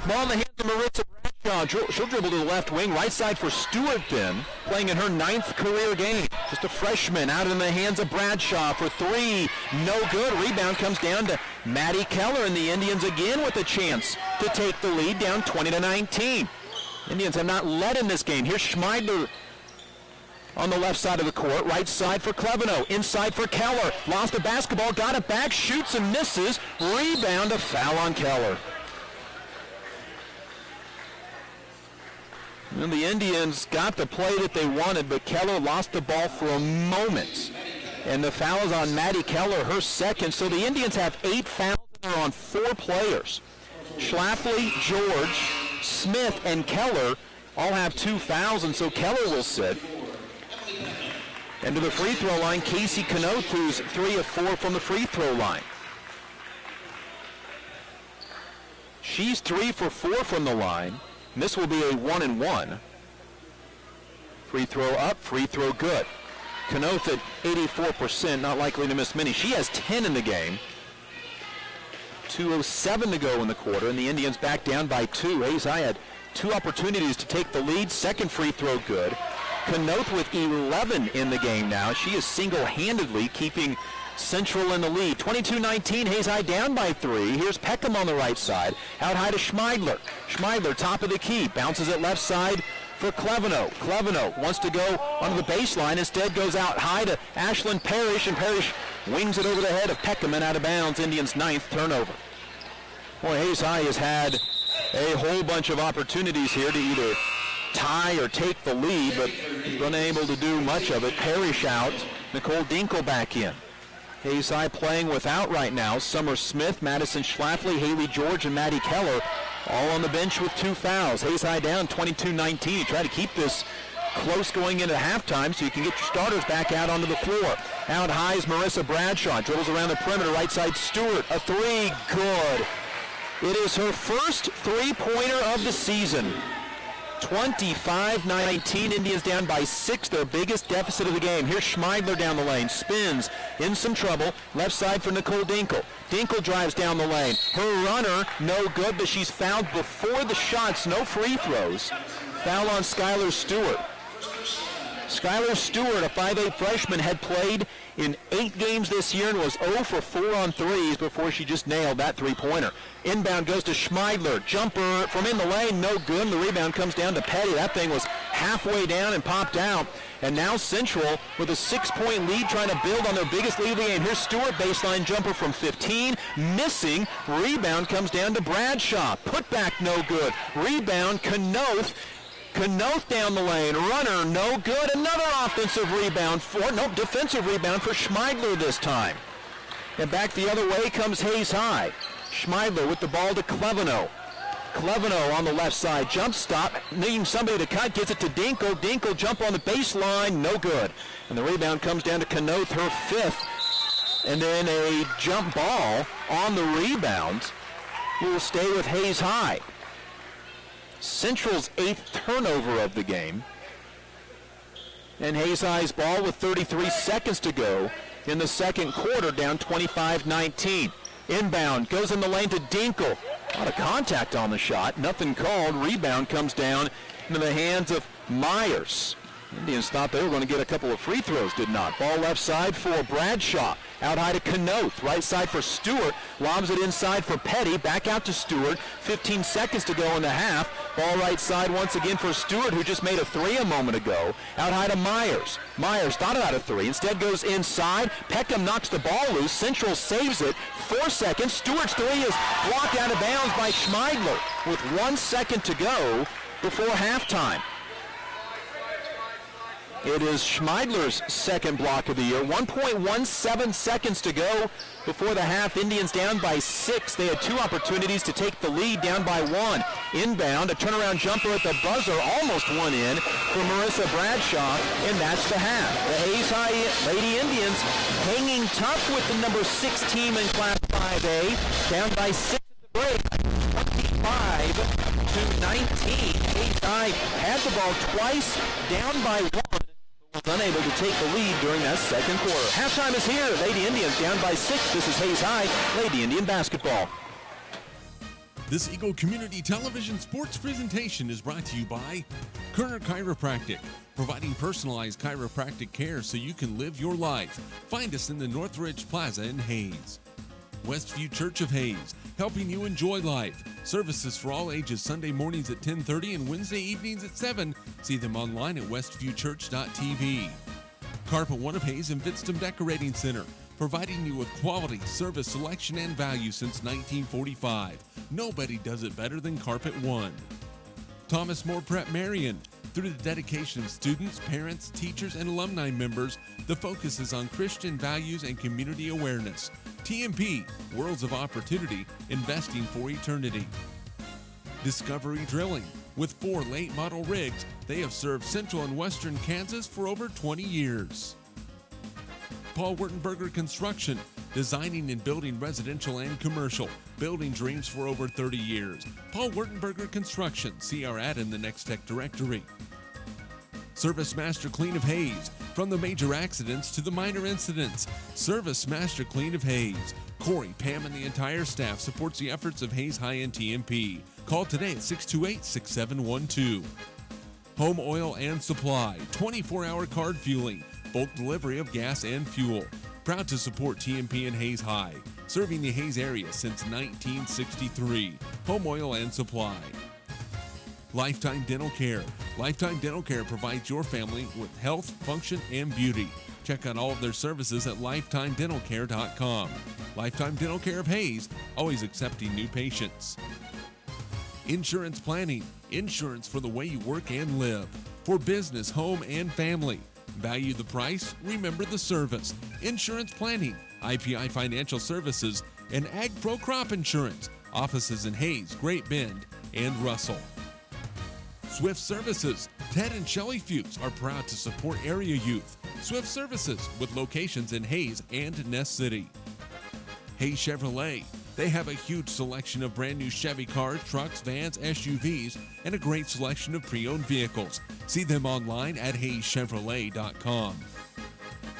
Ball in the hands of Maritza Bradshaw. She'll dribble to the left wing. Right side for Stewart then, playing in her 9th career game. Just a freshman out in the hands of Bradshaw for 3. No good. Rebound comes down to Maddie Keller, and the Indians again with a chance to take the lead, down 20-19. Indians have not led in this game. Here's Schmeidler on the left side of the court. Right side for Cleveno. Inside for Keller. Lost a basketball. Got it back. Shoots and misses. Rebound, a foul on Keller. And the Indians got the play that they wanted, but Keller lost the ball for a moment. And the foul is on Maddie Keller, her second. So the Indians have 8 fouls, and they're on 4 players. Schlafly, George, Smith, and Keller all have 2 fouls, and so Keller will sit. And to the free throw line, Casey Knoth, who's 3 of 4 from the free throw line. She's 3 for 4 from the line. And this will be a 1-and-1. Free throw up, free throw good. Knoth at 84%, not likely to miss many. She has 10 in the game. 2:07 to go in the quarter, and the Indians back down by 2. Hayes High had 2 opportunities to take the lead. Second free throw good. Knoth with 11 in the game now. She is single-handedly keeping Central in the lead. 22-19, Hayes High down by 3. Here's Peckham on the right side. Out high to Schmeidler. Schmeidler, top of the key, bounces it left side for Cleveno. Cleveno wants to go onto the baseline. Instead goes out high to Ashlyn Parrish, and Parrish wings it over the head of Peckham and out of bounds. Indians' 9th turnover. Boy, Hayes High has had a whole bunch of opportunities here to either tie or take the lead, but unable to do much of it. Parrish out, Nicole Dinkle back in. Hayes High playing without right now Summer Smith, Madison Schlafly, Haley George, and Maddie Keller all on the bench with 2 fouls. Hayes High down 22-19. You try to keep this close going into halftime so you can get your starters back out onto the floor. Out high is Marissa Bradshaw. Dribbles around the perimeter, right side Stewart. A 3, good. It is her first 3-pointer of the season. 25-19, Indians down by 6, their biggest deficit of the game. Here's Schmeidler down the lane, spins, in some trouble, left side for Nicole Dinkle. Dinkle drives down the lane. Her runner, no good, but she's fouled before the shots, no free throws. Foul on Skylar Stewart. Skylar Stewart, a 5'8 freshman, had played in 8 games this year and was 0 for 4 on threes before she just nailed that 3-pointer. Inbound goes to Schmeidler. Jumper from in the lane, no good. The rebound comes down to Petty. That thing was halfway down and popped out. And now Central with a 6-point lead trying to build on their biggest lead of the game. Here's Stewart, baseline jumper from 15, missing. Rebound comes down to Bradshaw. Put back, no good. Rebound, Knoth. Knoth down the lane, runner, no good. Another offensive rebound defensive rebound for Schmeidler this time. And back the other way comes Hayes High. Schmeidler with the ball to Cleveno. Cleveno on the left side, jump stop, needing somebody to cut, gets it to Dinkle. Dinkle jump on the baseline, no good. And the rebound comes down to Knoth, her 5th. And then a jump ball on the rebound will stay with Hayes High. Central's 8th turnover of the game. And Hayes High's ball with 33 seconds to go in the second quarter, down 25-19. Inbound, goes in the lane to Dinkle. A lot of contact on the shot, nothing called. Rebound comes down into the hands of Myers. Indians thought they were going to get a couple of free throws, did not. Ball left side for Bradshaw. Out high to Knoth. Right side for Stewart. Lobs it inside for Petty. Back out to Stewart. 15 seconds to go in the half. Ball right side once again for Stewart, who just made a 3 a moment ago. Out high to Myers. Myers thought about a 3. Instead goes inside. Peckham knocks the ball loose. Central saves it. 4 seconds. Stewart's 3 is blocked out of bounds by Schmeidler with 1 second to go before halftime. It is Schmeidler's second block of the year. 1.17 seconds to go before the half. Indians down by 6. They had 2 opportunities to take the lead, down by 1. Inbound, a turnaround jumper at the buzzer, almost one in for Marissa Bradshaw, and that's the half. The Hayes High Lady Indians hanging tough with the number 6 team in Class 5A, down by 6 at the break, 25-19. Hayes High had the ball twice, down by 1. Was unable to take the lead during that second quarter. Halftime is here. Lady Indians down by 6. This is Hayes High Lady Indian basketball. This Eagle Community Television sports presentation is brought to you by Kerner Chiropractic, providing personalized chiropractic care so you can live your life. Find us in the Northridge Plaza in Hayes. Westview Church of Hayes, helping you enjoy life. Services for all ages Sunday mornings at 10:30 and Wednesday evenings at 7. See them online at westviewchurch.tv. Carpet One of Hayes and Vidstem Decorating Center, providing you with quality, service, selection, and value since 1945. Nobody does it better than Carpet One. Thomas More Prep Marion. Through the dedication of students, parents, teachers, and alumni members, the focus is on Christian values and community awareness. TMP, Worlds of Opportunity, investing for eternity. Discovery Drilling. With 4 late model rigs, they have served central and western Kansas for over 20 years. Paul Wurtenberger Construction, designing and building residential and commercial, building dreams for over 30 years. Paul Wurtenberger Construction, see our ad in the Next Tech directory. Service Master Clean of Hayes, from the major accidents to the minor incidents. Service Master Clean of Hayes. Corey, Pam, and the entire staff supports the efforts of Hayes High and TMP. Call today at 628-6712. Home Oil and Supply, 24-hour card fueling, bulk delivery of gas and fuel. Proud to support TMP and Hayes High, serving the Hayes area since 1963. Home Oil and Supply. Lifetime Dental Care. Lifetime Dental Care provides your family with health, function, and beauty. Check out all of their services at lifetimedentalcare.com. Lifetime Dental Care of Hayes, always accepting new patients. Insurance Planning. Insurance for the way you work and live. For business, home, and family. Value the price, remember the service. Insurance Planning, IPI Financial Services, and Ag Pro Crop Insurance. Offices in Hayes, Great Bend, and Russell. Swift Services. Ted and Shelley Fuchs are proud to support area youth. Swift Services, with locations in Hayes and Ness City. Hayes Chevrolet. They have a huge selection of brand new Chevy cars, trucks, vans, SUVs, and a great selection of pre-owned vehicles. See them online at hayeschevrolet.com.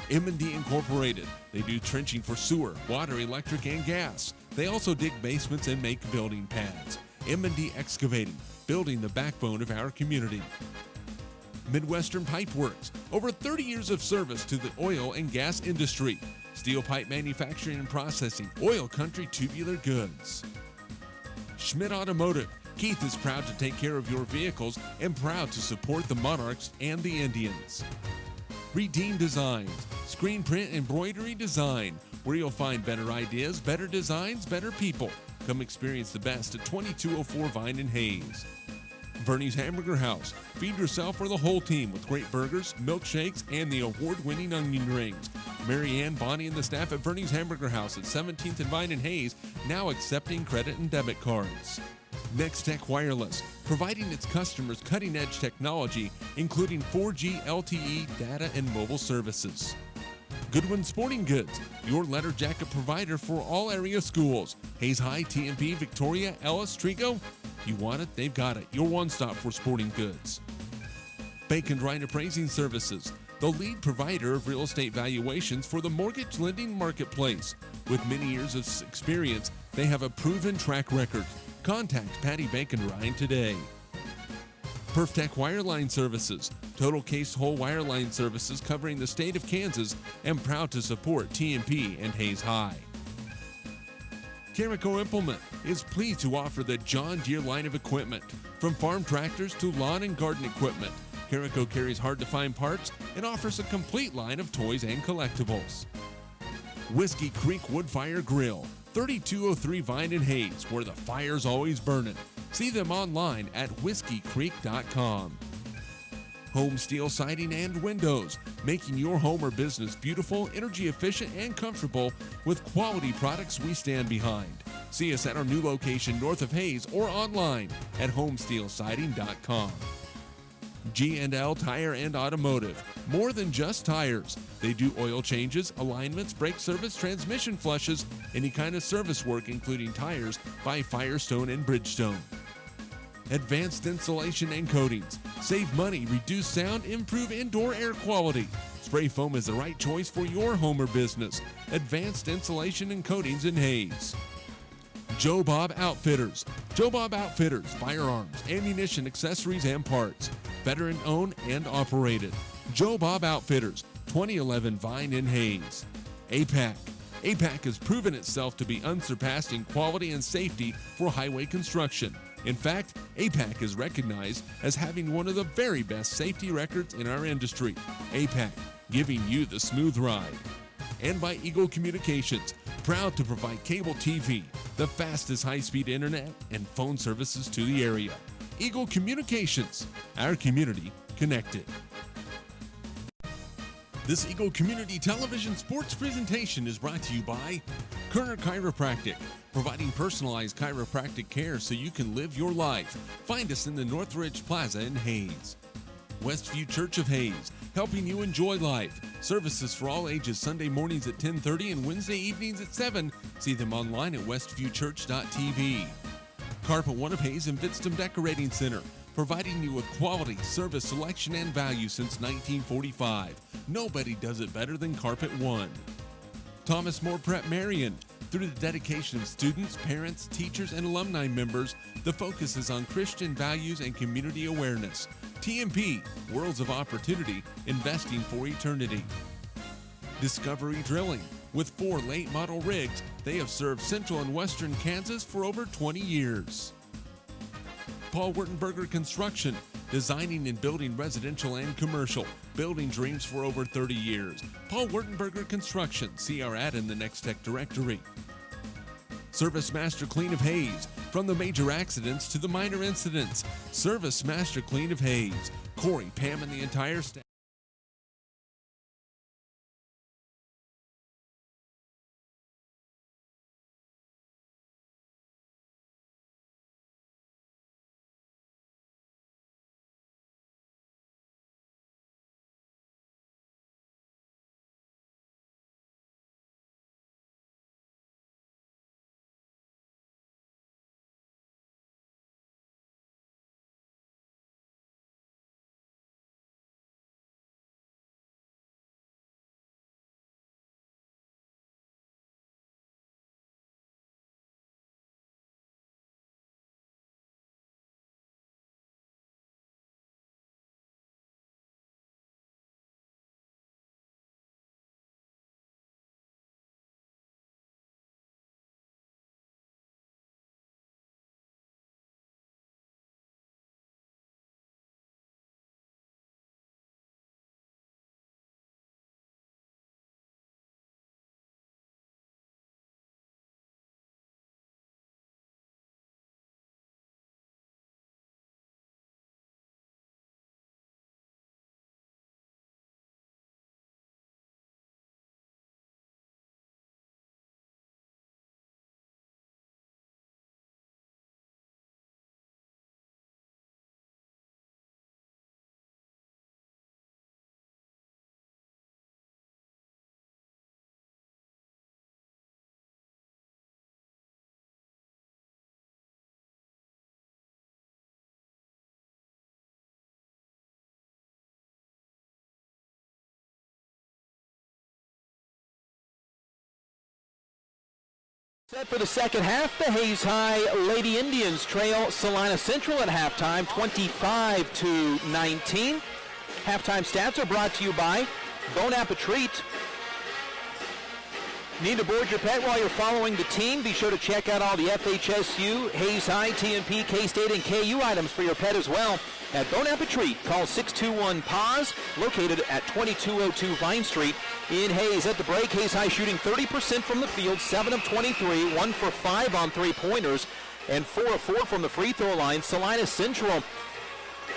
M&D Incorporated. They do trenching for sewer, water, electric, and gas. They also dig basements and make building pads. M&D Excavating, building the backbone of our community. Midwestern Pipe Works, over 30 years of service to the oil and gas industry. Steel pipe manufacturing and processing, oil country tubular goods. Schmidt Automotive. Keith is proud to take care of your vehicles and proud to support the Monarchs and the Indians. Redeem Designs, screen print embroidery design, where you'll find better ideas, better designs, better people. Come experience the best at 2204 Vine and Hayes. Bernie's Hamburger House. Feed yourself or the whole team with great burgers, milkshakes, and the award-winning onion rings. Mary Ann, Bonnie, and the staff at Bernie's Hamburger House at 17th and Vine and Hayes, now accepting credit and debit cards. Next Tech Wireless, providing its customers cutting-edge technology, including 4G LTE data and mobile services. Goodwin Sporting Goods, your letter jacket provider for all area schools. Hayes High, TMP, Victoria, Ellis, Trigo. You want it, they've got it. Your one-stop for sporting goods. Bacon Ryan Appraising Services, the lead provider of real estate valuations for the mortgage lending marketplace. With many years of experience, they have a proven track record. Contact Patty Bacon Ryan today. PerfTech Wireline Services, total case whole wireline services covering the state of Kansas, and proud to support TMP and Hayes High. Carico Implement is pleased to offer the John Deere line of equipment. From farm tractors to lawn and garden equipment, Carico carries hard-to-find parts and offers a complete line of toys and collectibles. Whiskey Creek Woodfire Grill, 3203 Vine and Hayes, where the fire's always burning. See them online at whiskeycreek.com. Home Steel Siding and Windows, making your home or business beautiful, energy efficient, and comfortable with quality products we stand behind. See us at our new location north of Hayes or online at homesteelsiding.com. G&L Tire and Automotive, more than just tires. They do oil changes, alignments, brake service, transmission flushes, any kind of service work including tires by Firestone and Bridgestone. Advanced Insulation and Coatings. Save money, reduce sound, improve indoor air quality. Spray foam is the right choice for your home or business. Advanced Insulation and Coatings in Hayes. Joe Bob Outfitters. Joe Bob Outfitters, firearms, ammunition, accessories, and parts. Veteran owned and operated. Joe Bob Outfitters, 2011 Vine in Hayes. APAC. APAC has proven itself to be unsurpassed in quality and safety for highway construction. In fact, APAC is recognized as having one of the very best safety records in our industry. APAC, giving you the smooth ride. And by Eagle Communications, proud to provide cable TV, the fastest high-speed internet, and phone services to the area. Eagle Communications, our community connected. This Eagle Community Television sports presentation is brought to you by Kerner Chiropractic, providing personalized chiropractic care so you can live your life. Find us in the Northridge Plaza in Hayes. Westview Church of Hayes, helping you enjoy life. Services for all ages Sunday mornings at 10:30 and Wednesday evenings at 7. See them online at westviewchurch.tv. Carpet One of Hayes and Vidstem Decorating Center, providing you with quality, service, selection, and value since 1945. Nobody does it better than Carpet One. Thomas More Prep Marion. Through the dedication of students, parents, teachers, and alumni members, the focus is on Christian values and community awareness. TMP, Worlds of Opportunity, investing for eternity. Discovery Drilling. With 4 late model rigs, they have served central and western Kansas for over 20 years. Paul Wurtenberger Construction, designing and building residential and commercial, building dreams for over 30 years. Paul Wurtenberger Construction, see our ad in the Next Tech directory. Service Master Clean of Hayes, from the major accidents to the minor incidents. Service Master Clean of Hayes, Corey, Pam, and the entire staff. Set for the second half, the Hayes High Lady Indians trail Salina Central at halftime, 25-19. Halftime stats are brought to you by Bon Appetit. Need to board your pet while you're following the team? Be sure to check out all the FHSU, Hayes High, TMP, K-State, and KU items for your pet as well at Bon Appetit. Call 621-PAUSE, located at 2202 Vine Street in Hayes. At the break, Hayes High shooting 30% from the field, 7 of 23, 1 for 5 on three-pointers, and 4 of 4 from the free throw line. Salina Central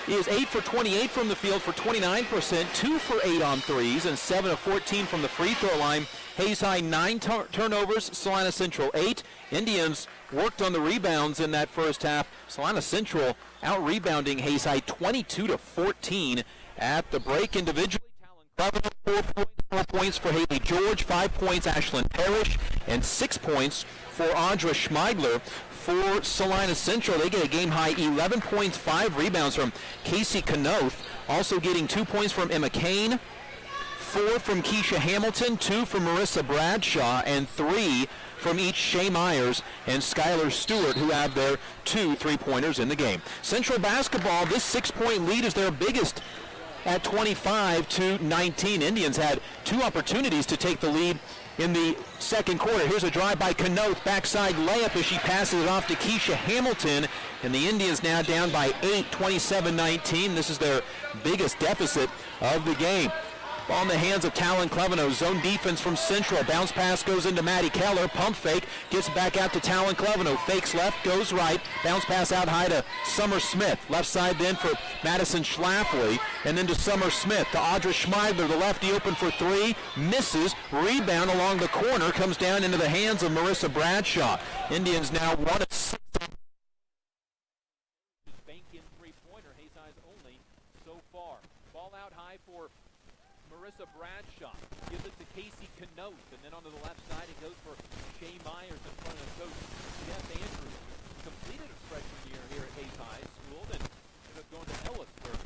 is 8 for 28 from the field for 29%, 2 for 8 on threes, and 7 of 14 from the free throw line. Hayes High 9 turnovers, Salina Central 8. Indians worked on the rebounds in that first half. Salina Central out-rebounding Hayes High 22-14 at the break. Individually, Talon Cleveland, 4 points for Haley George, 5 points Ashlyn Parrish, and 6 points for Audra Schmeidler. For Salina Central, they get a game-high 11 points, 5 rebounds from Casey Kanoth. Also getting 2 points from Emma Kane, 4 from Keisha Hamilton, 2 from Marissa Bradshaw, and 3 from each Shea Myers and Skylar Stewart, who have their 2 3-pointers in the game. Central basketball, this 6-point lead is their biggest at 25-19. Indians had 2 opportunities to take the lead in the second quarter. Here's a drive by Kanoth, backside layup as she passes it off to Keisha Hamilton, and the Indians now down by 8, 27-19. This is their biggest deficit of the game. Ball in the hands of Talon Cleveno. Zone defense from Central. Bounce pass goes into Maddie Keller. Pump fake. Gets back out to Talon Cleveno. Fakes left, goes right. Bounce pass out high to Summer Smith. Left side then for Madison Schlafly. And then to Summer Smith. To Audra Schmeidler. The lefty open for three. Misses. Rebound along the corner. Comes down into the hands of Marissa Bradshaw. Indians now 1 of 6. Bank in three-pointer. Hayes High's only so far. Ball out high for Marissa Bradshaw. Gives it to Casey Knoth, and then onto the left side it goes for Shay Myers in front of coach Jeff Andrews. Completed a freshman year here at Hayes High School, and ended up going to Ellis for a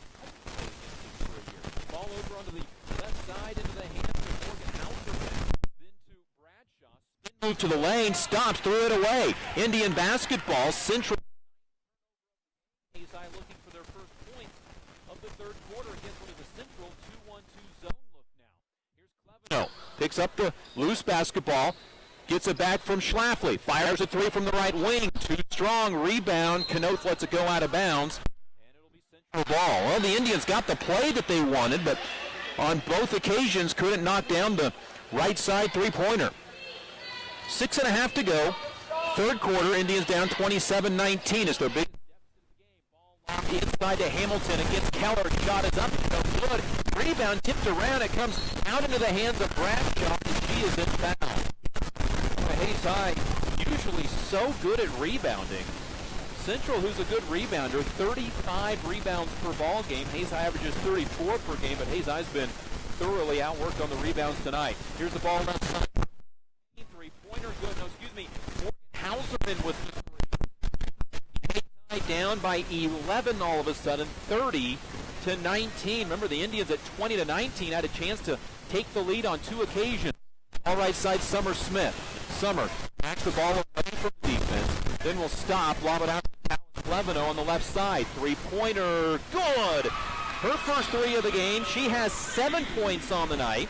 year. Ball over onto the left side into the hands of Morgan Hauserman. Then to Bradshaw. Spin Move to the lane, stops, threw it away. Indian basketball, Central. Hayes High looking for their first points of the third quarter against one of the Central 2-1-2 zone look now. Here's Cleveno. Picks up the loose basketball, gets it back from Schlafly. Fires a three from the right wing. Too strong, rebound. Knoth lets it go out of bounds. And it'll be Central Ball. Well, the Indians got the play that they wanted, but on both occasions couldn't knock down the right side three-pointer. 6.5 to go. Third quarter, Indians down 27-19. It's their big inside to Hamilton. Against Keller. Shot is up. No good. Rebound tipped around. It comes out into the hands of Bradshaw, and she is in foul. Hayes High usually so good at rebounding. Central, who's a good rebounder, 35 rebounds per ball game. Hayes High averages 34 per game, but Hayes High's been thoroughly outworked on the rebounds tonight. Here's the ball left side. Three-pointer good. No, excuse me. Morgan Hauserman with the three. Hayes High down by 11 all of a sudden, 30-19. Remember, the Indians at 20-19 had a chance to take the lead on two occasions. All right side, Summer Smith. Summer backs the ball away from defense. Then will stop, lob it out to Talon Cleveno on the left side. Three-pointer, good! Her first three of the game. She has 7 points on the night.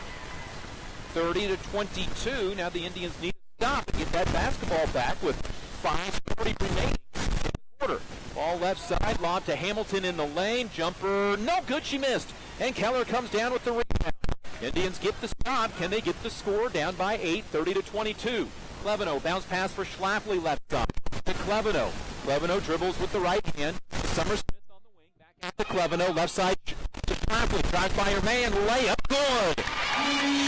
30-22. Now the Indians need to stop and get that basketball back with 5:40 remaining in the quarter. Ball left side, lob to Hamilton in the lane. Jumper, no good, she missed. And Keller comes down with the rebound. Indians get the stop. Can they get the score down by 8, 30-22? Cleveno, bounce pass for Schlafly left side. To Cleveno. Cleveno dribbles with the right hand. Summer Smith on the wing. Back out to Cleveno. Left side to Schlafly. Drives by her man. Layup. Good.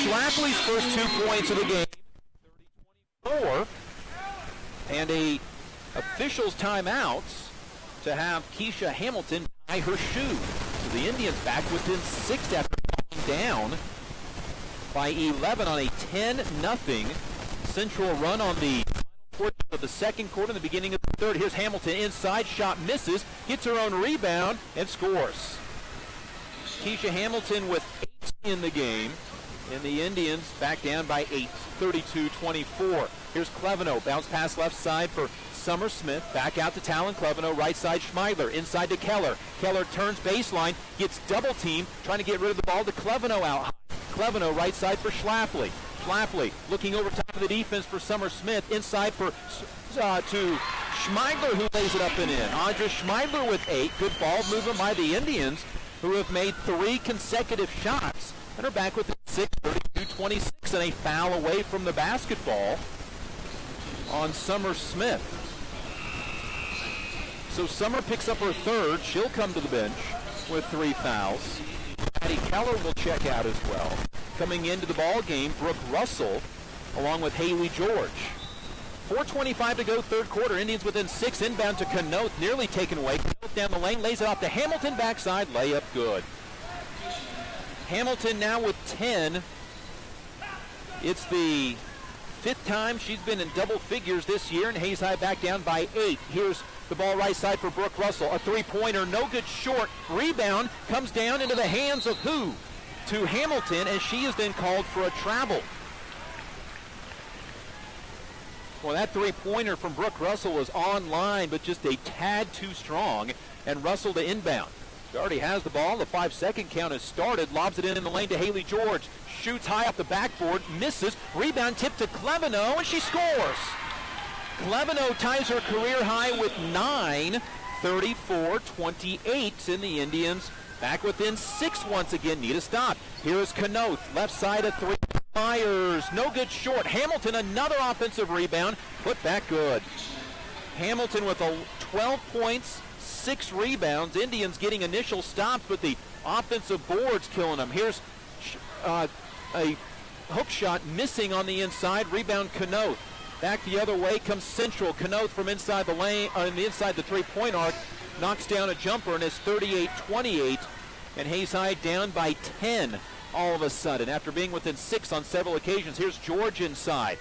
Schlafly's first 2 points of the game. 30-24. And a official's timeouts to have Keisha Hamilton tie her shoe. So the Indians back within 6 after falling down by 11 on a 10-0 Central run on the final portion of the second quarter, the beginning of the third. Here's Hamilton inside, shot misses, gets her own rebound, and scores. Keisha Hamilton with 8 in the game, and the Indians back down by 8, 32-24. Here's Cleveno, bounce pass left side for Summer Smith, back out to Talon Cleveno, right side Schmeidler, inside to Keller. Keller turns baseline, gets double teamed, trying to get rid of the ball to Cleveno out high. Cleveno right side for Schlafly. Schlafly looking over top of the defense for Summer Smith, inside for to Schmeidler, who lays it up and in. Audra Schmeidler with 8. Good ball movement by the Indians, who have made 3 consecutive shots and are back with 6, 32-26, and a foul away from the basketball on Summer Smith. So Summer picks up her third. She'll come to the bench with 3 fouls. Maddie Keller will check out as well. Coming into the ball game, Brooke Russell, along with Haley George. 4:25 to go, third quarter. Indians within 6, inbound to Knoth, nearly taken away. Knoth down the lane, lays it off to Hamilton, backside, layup good. Hamilton now with 10. It's the 5th time she's been in double figures this year, and Hayes High back down by 8. Here's the ball right side for Brooke Russell. A three-pointer, no good, short. Rebound comes down into the hands of who? To Hamilton, and she has been called for a travel. Well, that three-pointer from Brooke Russell was online, but just a tad too strong, and Russell to inbound. She already has the ball. The 5-second count has started. Lobs it in the lane to Haley George. Shoots high off the backboard, misses. Rebound tip to Cleveno, and she scores. Cleveno ties her career high with 9, 34-28, and the Indians Back within 6 once again. Need a stop. Here is Kanoth. Left side of 3. Myers. No good short. Hamilton, another offensive rebound. Put back good. Hamilton with 12 points, 6 rebounds. Indians getting initial stops, but the offensive boards killing them. Here's a hook shot missing on the inside. Rebound Kanoth. Back the other way comes Central. Kanoth from inside the lane, inside the three-point arc, knocks down a jumper and is 38-28. And Hayes High down by 10 all of a sudden after being within 6 on several occasions. Here's George inside.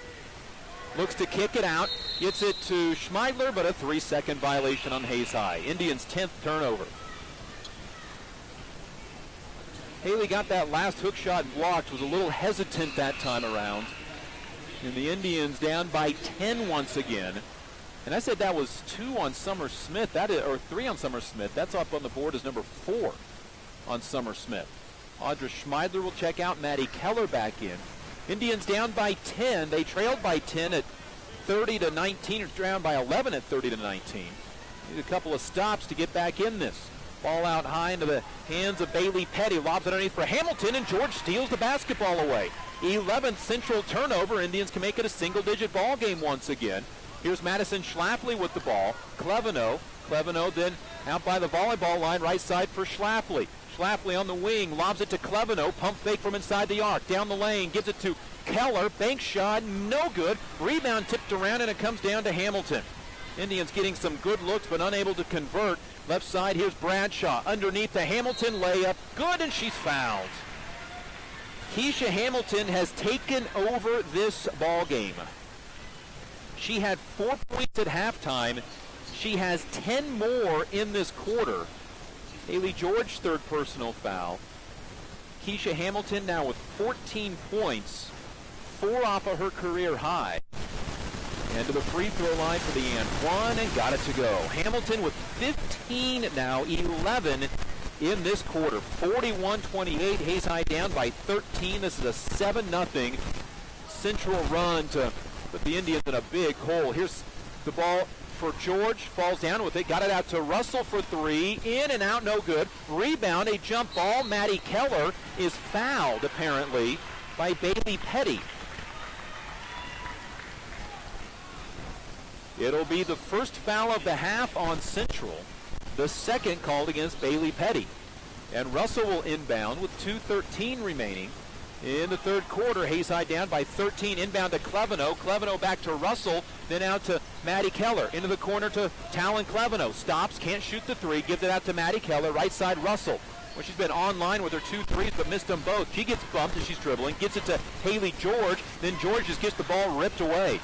Looks to kick it out. Gets it to Schmeidler, but a 3-second violation on Hayes High. Indians' 10th turnover. Haley got that last hook shot blocked, was a little hesitant that time around. And the Indians down by 10 once again. And I said that was 2 on Summer Smith, or 3 on Summer Smith. That's up on the board as number 4 on Summer Smith. Audra Schmeidler will check out. Maddie Keller back in. Indians down by 10. They trailed by 10 at 30-19, or down by 11 at 30-19. Need a couple of stops to get back in this. Ball out high into the hands of Bailey Petty. Lobs it underneath for Hamilton, and George steals the basketball away. 11th Central turnover. Indians can make it a single-digit ball game once again. Here's Madison Schlafly with the ball. Cleveno then out by the volleyball line, right side for Schlafly. Schlafly on the wing, lobs it to Cleveno. Pump fake from inside the arc. Down the lane, gives it to Keller. Bank shot, no good. Rebound tipped around, and it comes down to Hamilton. Indians getting some good looks, but unable to convert. Left side, here's Bradshaw. Underneath the Hamilton layup. Good, and she's fouled. Keisha Hamilton has taken over this ball game. She had 4 points at halftime. She has 10 more in this quarter. Haley George, third personal foul. Keisha Hamilton now with 14 points, 4 off of her career high. And to the free throw line for the and one, and got it to go. Hamilton with 15 now, 11 in this quarter. 41-28, Hayes High down by 13. This is a 7-0 Central run to put the Indians in a big hole. Here's the ball for George, falls down with it, got it out to Russell for 3, in and out, no good. Rebound, a jump ball. Maddie Keller is fouled, apparently, by Bailey Petty. It'll be the first foul of the half on Central, the second called against Bailey Petty. And Russell will inbound with 2:13 remaining in the third quarter. Hayes High down by 13. Inbound to Cleveno. Cleveno back to Russell. Then out to Maddie Keller. Into the corner to Talon Cleveno. Stops. Can't shoot the 3. Gives it out to Maddie Keller. Right side Russell. Well, she's been online with her 2 threes, but missed them both. She gets bumped as she's dribbling. Gets it to Haley George. Then George just gets the ball ripped away.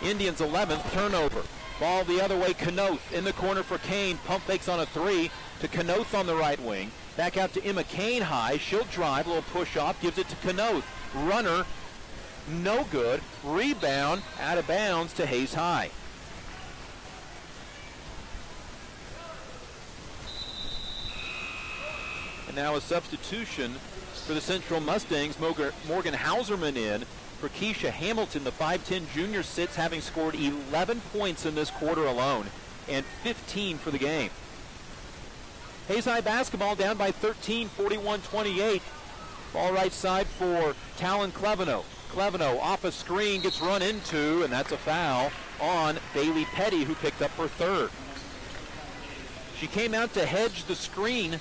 Indians 11th turnover. Ball the other way. Kanoth in the corner for Kane. Pump fakes on a 3 to Kanoth on the right wing. Back out to Emma Kane high. She'll drive. A little push off. Gives it to Kanoth. Runner. No good. Rebound. Out of bounds to Hayes High. And now a substitution for the Central Mustangs. Morgan Hauserman in for Keisha Hamilton. The 5'10 junior sits, having scored 11 points in this quarter alone and 15 for the game. Hayes High basketball down by 13, 41-28. Ball right side for Talon Cleveno. Cleveno off a screen, gets run into, and that's a foul on Bailey Petty, who picked up her 3rd. She came out to hedge the screen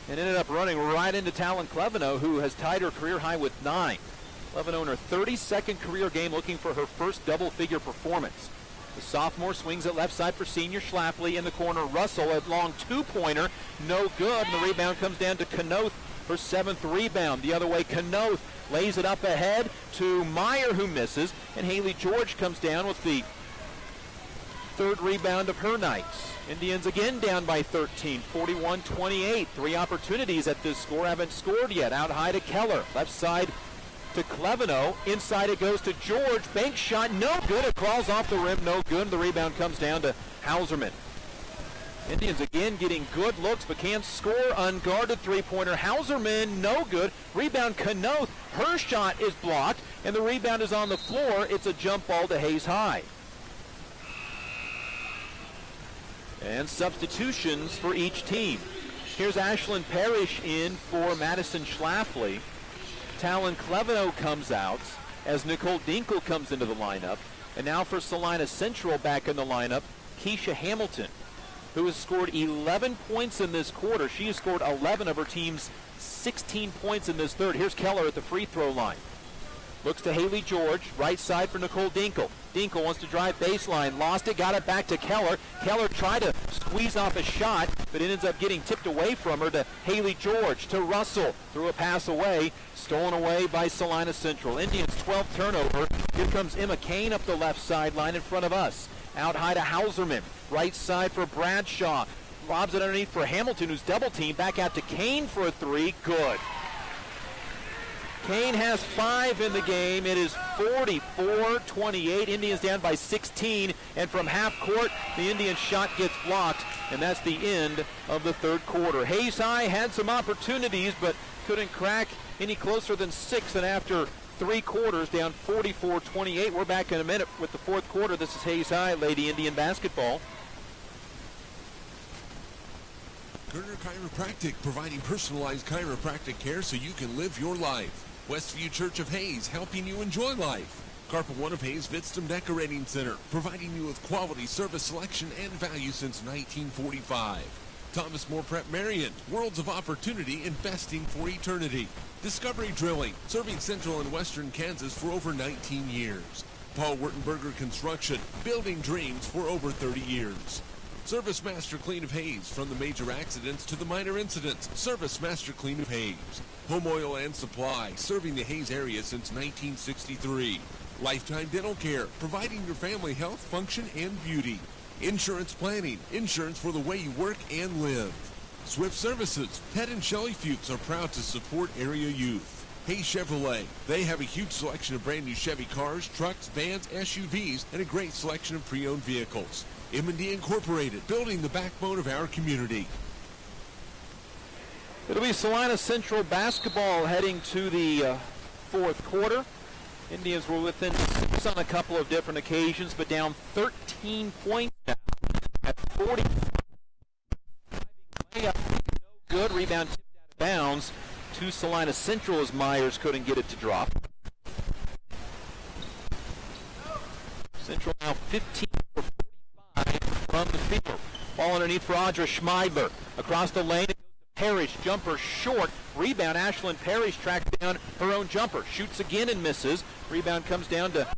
and ended up running right into Talon Cleveno, who has tied her career high with 9. Cleveno in her 32nd career game, looking for her first double-figure performance. The sophomore swings it left side for senior Schlafly. In the corner, Russell, a long 2-pointer, no good. And the rebound comes down to Kanoth, her 7th rebound. The other way, Kanoth lays it up ahead to Meyer, who misses. And Haley George comes down with the 3rd rebound of her night. Indians again down by 13, 41-28. 3 opportunities at this score, haven't scored yet. Out high to Keller, left side to Cleveno. Inside it goes to George. Bank shot, no good. It crawls off the rim, no good. The rebound comes down to Hauserman. Indians again getting good looks, but can't score. Unguarded 3-pointer. Hauserman, no good. Rebound Kanoth. Her shot is blocked, and the rebound is on the floor. It's a jump ball to Hayes High. And substitutions for each team. Here's Ashlyn Parrish in for Madison Schlafly. Talon Cleveno comes out as Nicole Dinkle comes into the lineup. And now for Salina Central back in the lineup, Keisha Hamilton, who has scored 11 points in this quarter. She has scored 11 of her team's 16 points in this third. Here's Keller at the free throw line. Looks to Haley George, right side for Nicole Dinkle. Dinkle wants to drive baseline, lost it, got it back to Keller. Keller tried to squeeze off a shot, but it ends up getting tipped away from her to Haley George, to Russell. Threw a pass away, stolen away by Salina Central. Indians 12th turnover. Here comes Emma Kane up the left sideline in front of us. Out high to Hauserman, right side for Bradshaw. Lobs it underneath for Hamilton, who's double teamed. Back out to Kane for a three, good. Kane has 5 in the game. It is 44-28. Indians down by 16. And from half court, the Indians shot gets blocked. And that's the end of the third quarter. Hayes High had some opportunities, but couldn't crack any closer than 6. And after 3 quarters, down 44-28. We're back in a minute with the fourth quarter. This is Hayes High, Lady Indian basketball. Kerner Chiropractic, providing personalized chiropractic care so you can live your life. Westview Church of Hayes, helping you enjoy life. Carpet One of Hayes Vidstem Decorating Center, providing you with quality service selection and value since 1945. Thomas More Prep Marion, worlds of opportunity, investing for eternity. Discovery Drilling, serving central and western Kansas for over 19 years. Paul Wurtenberger Construction, building dreams for over 30 years. Service Master Clean of Hayes, from the major accidents to the minor incidents. Service Master Clean of Hayes. Home Oil and Supply, serving the Hayes area since 1963. Lifetime Dental Care, providing your family health, function, and beauty. Insurance Planning, insurance for the way you work and live. Swift Services, Ted and Shelley Fuchs are proud to support area youth. Hayes Chevrolet, they have a huge selection of brand new Chevy cars, trucks, vans, SUVs, and a great selection of pre-owned vehicles. M&D Incorporated, building the backbone of our community. It'll be Salina Central basketball heading to the fourth quarter. Indians were within 6 on a couple of different occasions, but down 13 points now at 40. No good. Rebound tipped out of bounds to Salina Central as Myers couldn't get it to drop. Central now 15 for 45 from the field. Ball underneath for Audra Schmeidler. Across the lane. Parrish, jumper short. Rebound, Ashlyn Parrish tracked down her own jumper. Shoots again and misses. Rebound comes down to Emma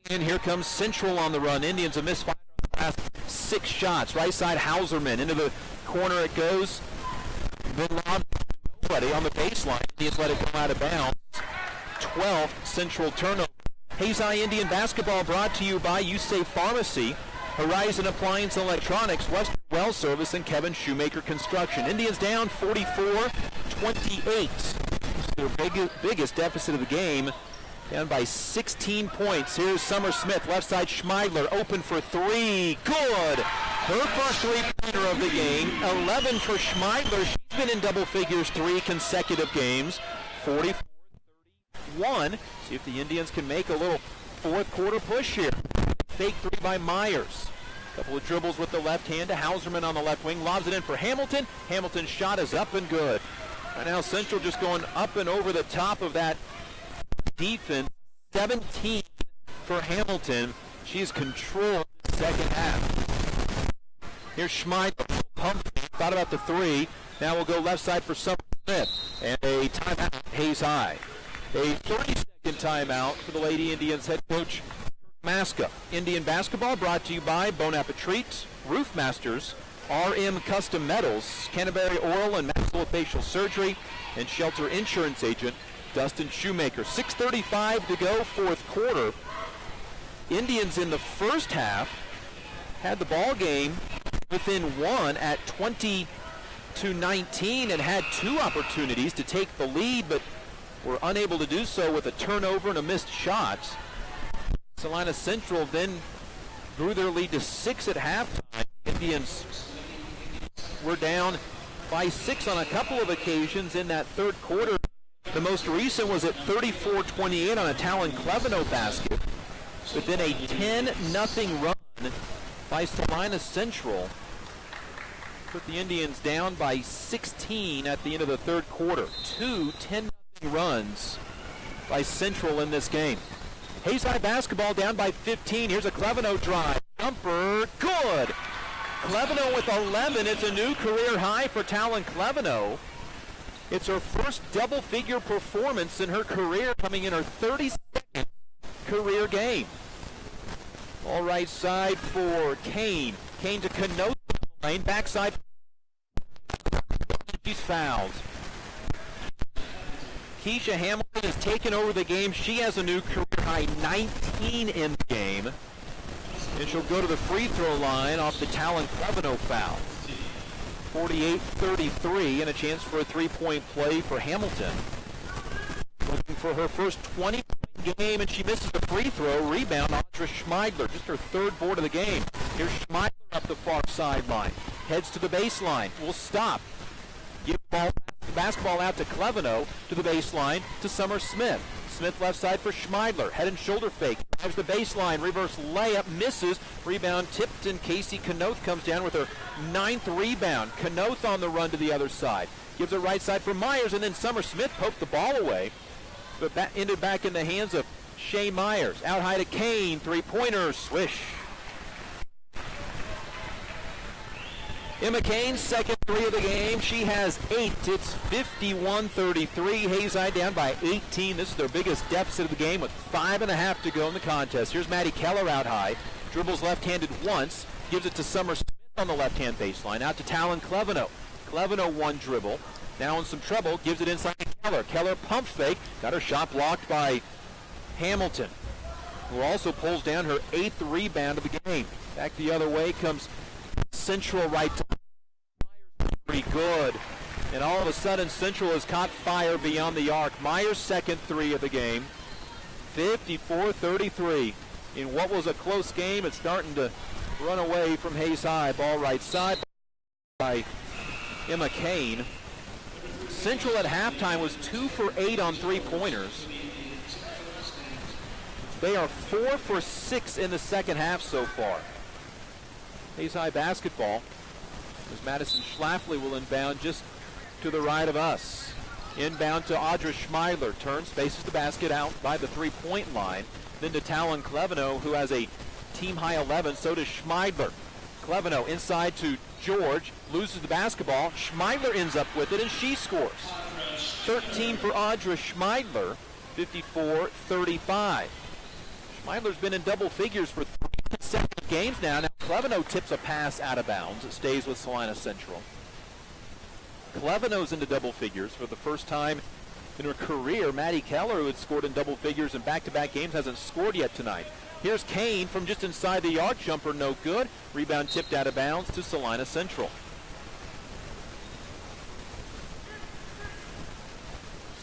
Kane. And here comes Central on the run. Indians have missed 5 on the last 6 shots. Right side, Hauserman. Into the corner it goes. Then lob nobody on the baseline. Indians let it go out of bounds. 12th Central turnover. Hayes High Indian basketball brought to you by USAFE Pharmacy, Horizon Appliance Electronics, Western Well Service, and Kevin Shoemaker Construction. Indians down 44-28. Their biggest deficit of the game, down by 16 points. Here's Summer Smith, left side Schmeidler, open for 3. Good! Her first three-pointer of the game. 11 for Schmeidler. She's been in double figures 3 consecutive games. 44-31. See if the Indians can make a little fourth quarter push here. Fake 3 by Myers. Couple of dribbles with the left hand to Hauserman on the left wing. Lobs it in for Hamilton. Hamilton's shot is up and good. Right now Central just going up and over the top of that defense. 17 for Hamilton. She's controlled the second half. Here's Schmeidler. Pump. Thought about the 3. Now we'll go left side for Summer Smith. And a timeout, Hayes High. A 30-second timeout for the Lady Indians head coach Maska. Indian basketball brought to you by Bon Appetit, Roof Masters, RM Custom Metals, Canterbury Oral and Maxillofacial Surgery, and Shelter Insurance Agent Dustin Shoemaker. 6:35 to go, fourth quarter. Indians in the first half had the ball game within 1 at 20-19 and had 2 opportunities to take the lead, but were unable to do so with a turnover and a missed shot. Salina Central then grew their lead to 6 at halftime. Indians were down by 6 on a couple of occasions in that third quarter. The most recent was at 34-28 on a Talon Cleveno basket, but then a 10-0 run by Salina Central Put the Indians down by 16 at the end of the third quarter. 2 10-0 runs by Central in this game. Hayes High basketball down by 15. Here's a Cleveno drive. Jumper, good. Cleveno with 11. It's a new career high for Talon Cleveno. It's her first double-figure performance in her career, coming in her 32nd career game. All right side for Kane. Kane to Canote down the lane. Backside. She's fouled. Keisha Hamilton has taken over the game. She has a new career high 19 in the game. And she'll go to the free throw line off the Talon Cleveno foul. 48-33 and a chance for a three-point play for Hamilton. Looking for her first 20-point game, and she misses the free throw. Rebound, Audra Schmeidler, just her third board of the game. Here's Schmeidler up the far sideline. Heads to the baseline. Will stop. Give the basketball out to Cleveno, to the baseline, to Summer Smith. Smith left side for Schmeidler. Head and shoulder fake. Drives the baseline. Reverse layup. Misses. Rebound tipped, and Casey Canoth comes down with her 9th rebound. Canoth on the run to the other side. Gives it right side for Myers, and then Summer Smith poked the ball away. But that ended back in the hands of Shea Myers. Out high to Kane. Three-pointer. Swish. Emma Kane's second three of the game. She has 8. It's 51-33. Hayes High down by 18. This is their biggest deficit of the game with 5.5 to go in the contest. Here's Maddie Keller out high. Dribbles left-handed once. Gives it to Summer Smith on the left-hand baseline. Out to Talon Cleveno. Cleveno one dribble. Now in some trouble. Gives it inside to Keller. Keller pump fake. Got her shot blocked by Hamilton, who also pulls down her 8th rebound of the game. Back the other way comes Central right to Myers, pretty good. And all of a sudden, Central has caught fire beyond the arc. Myers' second three of the game. 54-33. In what was a close game, it's starting to run away from Hayes High. Ball right side by Emma Kane. Central at halftime was 2 for 8 on three-pointers. They are 4 for 6 in the second half so far. Hayes High basketball as Madison Schlafly will inbound just to the right of us. Inbound to Audra Schmeidler. Turns, faces the basket out by the three-point line. Then to Talon Cleveno, who has a team-high 11. So does Schmeidler. Cleveno inside to George. Loses the basketball. Schmeidler ends up with it, and she scores. 13 for Audra Schmeidler. 54-35. Schmeidler's been in double figures for 3 consecutive games now. Now Cleveno tips a pass out of bounds. It stays with Salina Central. Cleveno's into double figures for the first time in her career. Maddie Keller, who had scored in double figures in back-to-back games, hasn't scored yet tonight. Here's Kane from just inside the arc. Jumper no good. Rebound tipped out of bounds to Salina Central.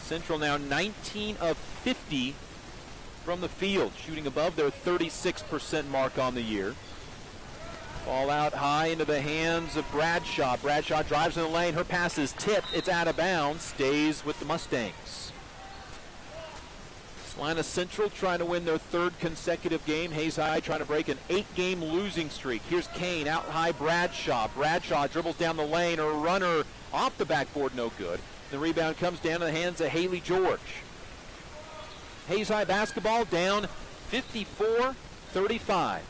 Central now 19 of 50 from the field, shooting above their 36% mark on the year. Ball out high into the hands of Bradshaw. Bradshaw drives in the lane. Her pass is tipped. It's out of bounds. Stays with the Mustangs. Salina Central trying to win their 3rd consecutive game. Hayes High trying to break an 8-game losing streak. Here's Kane out high. Bradshaw. Bradshaw dribbles down the lane. Her runner off the backboard, no good. The rebound comes down to the hands of Haley George. Hayes High basketball down 54-35.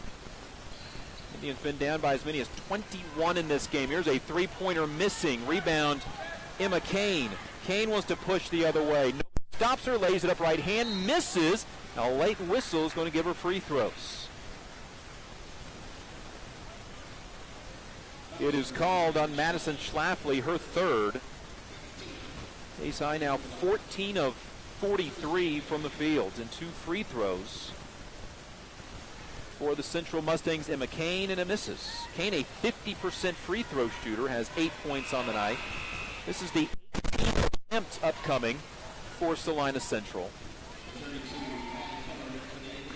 Indians been down by as many as 21 in this game. Here's a three-pointer missing. Rebound, Emma Kane. Kane wants to push the other way. Nobody stops her, lays it up right hand, misses. Now a late whistle is going to give her free throws. It is called on Madison Schlafly, her 3rd. Hayes High now 14 of 43 from the field and 2 free throws for the Central Mustangs. Emma Kane, and a misses. Kane, a 50% free throw shooter, has 8 points on the night. This is the 18th attempt upcoming for Salina Central.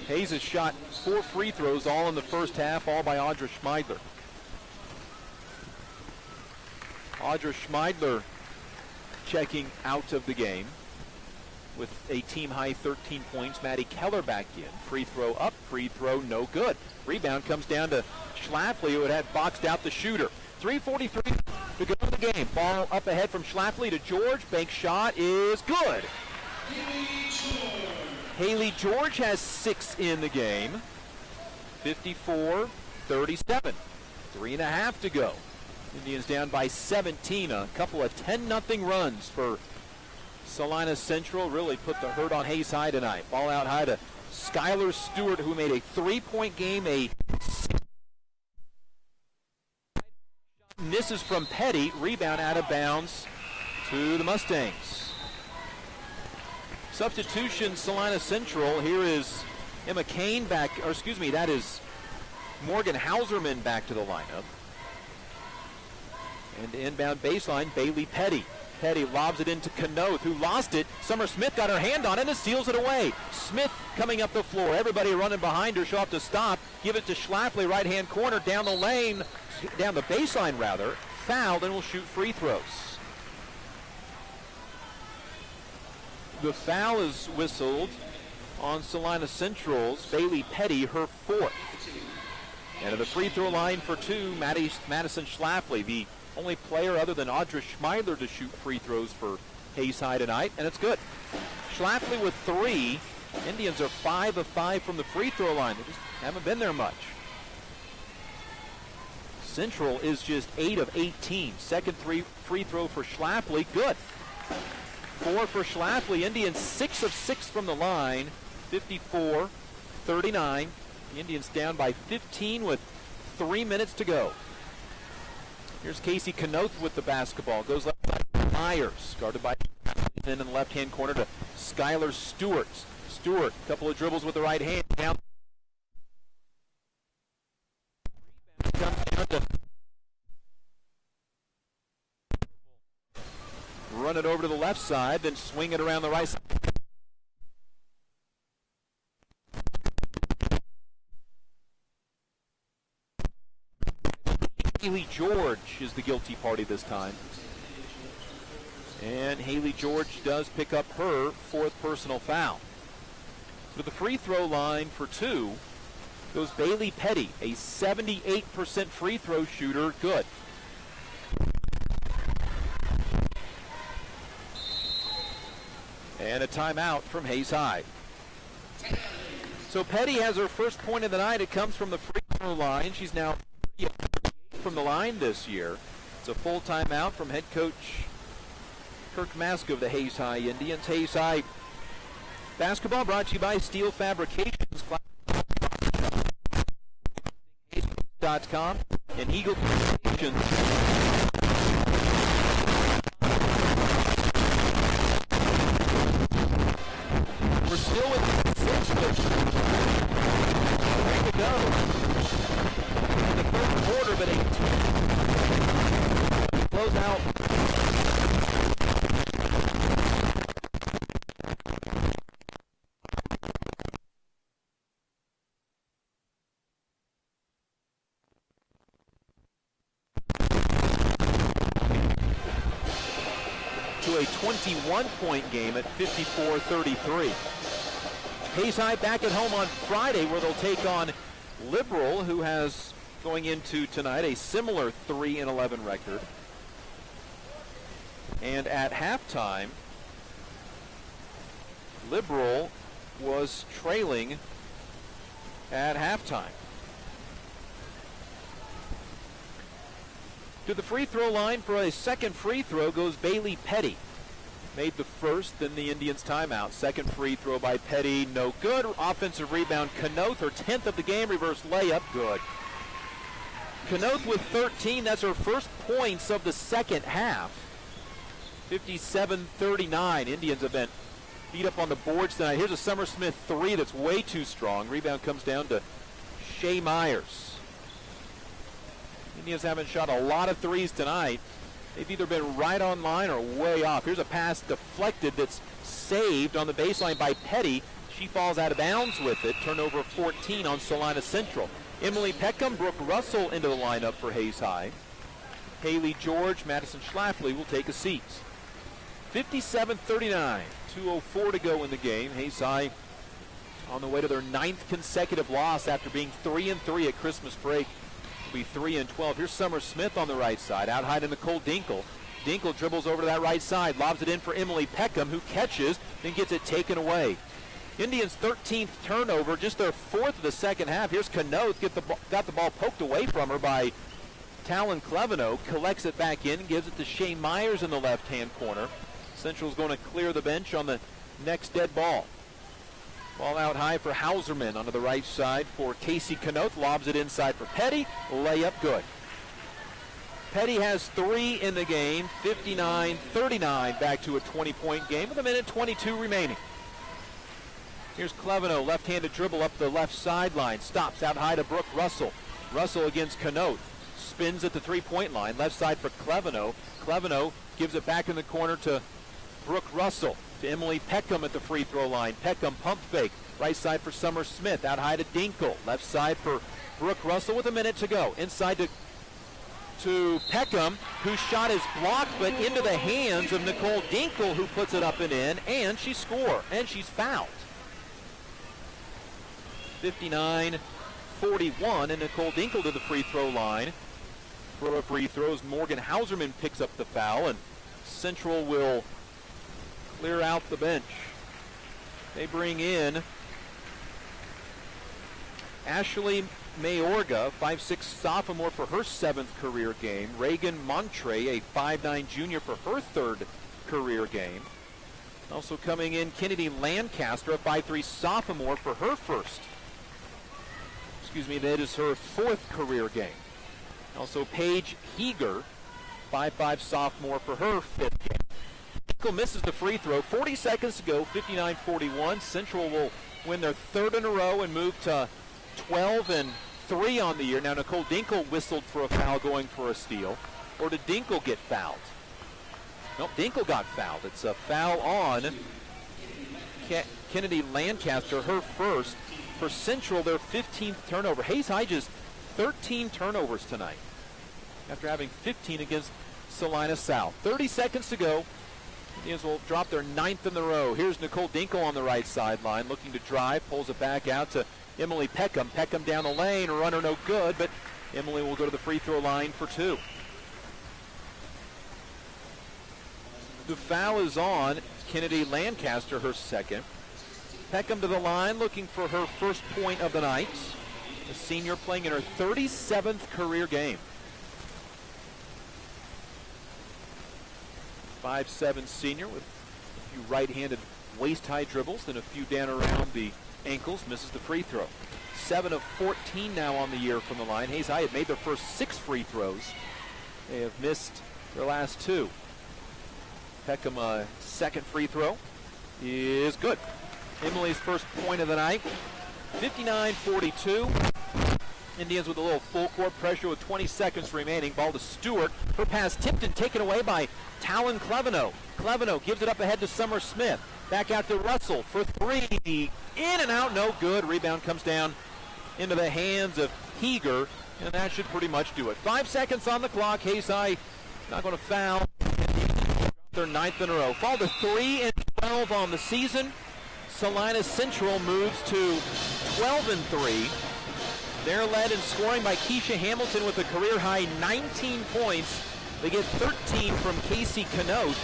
Hayes has shot 4 free throws, all in the first half, all by Audra Schmeidler. Audra Schmeidler checking out of the game with a team-high 13 points. Maddie Keller back in. Free throw up, free throw no good. Rebound comes down to Schlafly, who had boxed out the shooter. 3:43 to go in the game. Ball up ahead from Schlafly to George. Bank shot is good. Haley George has 6 in the game. 54-37. 3.5 to go. Indians down by 17. A couple of 10-0 runs for Salina Central. Really put the hurt on Hayes High tonight. Ball out high to Skylar Stewart, who made a 3-point game. Misses from Petty. Rebound out of bounds to the Mustangs. Substitution, Salina Central. Here is Emma Kane back, or excuse me, that is Morgan Hauserman back to the lineup. And inbound baseline, Bailey Petty. Petty lobs it into Kanoth, who lost it. Summer Smith got her hand on it and steals it away. Smith coming up the floor. Everybody running behind her. She'll have to stop. Give it to Schlafly, right-hand corner, down the lane, down the baseline rather. Fouled and will shoot free throws. The foul is whistled on Salina Central's Bailey Petty, her 4th. And at the free throw line for 2, Madison Schlafly, the only player other than Audra Schmeidler to shoot free throws for Hayes High tonight, and it's good. Schlafly with 3. Indians are 5 of 5 from the free throw line. They just haven't been there much. Central is just 8 of 18. Second free throw for Schlafly, good. 4 for Schlafly. Indians 6 of 6 from the line. 54-39. The Indians down by 15 with 3 minutes to go. Here's Casey Kanoth with the basketball. Goes left side to Myers. Guarded by in the left-hand corner to Skylar Stewart. Stewart, a couple of dribbles with the right hand. Down. Comes down to run it over to the left side, then swing it around the right side. Haley George is the guilty party this time. And Haley George does pick up her 4th personal foul. To the free throw line for 2 goes Bailey Petty, a 78% free throw shooter. Good. And a timeout from Hayes High. So Petty has her first point of the night. It comes from the free throw line. She's now 38 from the line this year. It's a full timeout from head coach Kirk Mask of the Hayes High Indians. Hayes High basketball brought to you by Steel Fabrications. HaysCom and Eagle Fabrications. We're still with the 6, ready to go. In the 3rd quarter, but 18. Close out. To a 21-point game at 54-33. Hayes High back at home on Friday, where they'll take on Liberal, who has, going into tonight, a similar 3-11 record. And at halftime, Liberal was trailing at halftime. To the free throw line for a second free throw goes Bailey Petty. Made the first, then the Indians timeout. Second free throw by Petty, no good. Offensive rebound, Kanoth, her 10th of the game. Reverse layup, good. Kanoth with 13, that's her first points of the second half. 57-39, Indians have been beat up on the boards tonight. Here's a Summer Smith 3 that's way too strong. Rebound comes down to Shea Myers. Indians haven't shot a lot of threes tonight. They've either been right on line or way off. Here's a pass deflected that's saved on the baseline by Petty. She falls out of bounds with it. Turnover 14 on Salina Central. Emily Peckham, Brooke Russell into the lineup for Hayes High. Haley George, Madison Schlafly will take a seat. 57-39, 2:04 to go in the game. Hayes High on the way to their 9th consecutive loss after being 3-3 at Christmas break It'll be 3 and 12. Here's Summer Smith on the right side, out high to Nicole Dinkle. Dinkle dribbles over to that right side, lobs it in for Emily Peckham, who catches, then gets it taken away. Indians' 13th turnover, just their 4th of the second half. Here's Canoth, got the ball poked away from her by Talon Cleveno, collects it back in, gives it to Shea Myers in the left-hand corner. Central's going to clear the bench on the next dead ball. Ball out high for Hauserman onto the right side for Casey Canoth, lobs it inside for Petty, layup good. Petty has 3 in the game, 59-39, back to a 20-point game with a minute 22 remaining. Here's Cleveno, left-handed dribble up the left sideline, stops out high to Brooke Russell. Russell against Canoth, spins at the three-point line, left side for Cleveno. Cleveno gives it back in the corner to Brooke Russell, to Emily Peckham at the free throw line. Peckham pump fake, right side for Summer Smith, out high to Dinkle, left side for Brooke Russell with a minute to go. Inside to Peckham, whose shot is blocked, but into the hands of Nicole Dinkle, who puts it up and in, and she scores, and she's fouled. 59-41, and Nicole Dinkle to the free throw line for a free throws. Morgan Hauserman picks up the foul, and Central will clear out the bench. They bring in Ashley Mayorga, 5'6" sophomore for her 7th career game. Reagan Montre, a 5'9" junior for her 3rd career game. Also coming in, Kennedy Lancaster, a 5'3" sophomore for her that is her 4th career game. Also Paige Heeger, 5'5" sophomore for her 5th game. Dinkle misses the free throw. 40 seconds to go, 59-41. Central will win their 3rd in a row and move to 12-3 on the year. Now Nicole Dinkle whistled for a foul going for a steal. Or did Dinkle get fouled? Nope, Dinkle got fouled. It's a foul on Kennedy Lancaster, her first. For Central, their 15th turnover. Hayes High just 13 turnovers tonight after having 15 against Salina South. 30 seconds to go. Indians will drop their 9th in the row. Here's Nicole Dinkle on the right sideline, looking to drive, pulls it back out to Emily Peckham. Peckham down the lane, runner no good, but Emily will go to the free throw line for 2. The foul is on Kennedy Lancaster, her 2nd. Peckham to the line, looking for her first point of the night. The senior playing in her 37th career game. 5'7" senior with a few right-handed waist-high dribbles, then a few down around the ankles, misses the free throw. 7 of 14 now on the year from the line. Hayes High had made their first 6 free throws. They have missed their last 2. Peckham, 2nd free throw is good. Emily's first point of the night. 59-42. Indians with a little full court pressure with 20 seconds remaining. Ball to Stewart. Her pass tipped and taken away by Talon Cleveno. Cleveno gives it up ahead to Summer Smith. Back out to Russell for 3. In and out, no good. Rebound comes down into the hands of Heeger, and that should pretty much do it. 5 seconds on the clock. Hayes High not going to foul. Their 9th in a row. Fall to 3-12 on the season. Salina Central moves to 12-3. They're led in scoring by Keisha Hamilton with a career-high 19 points. They get 13 from Casey Canoth.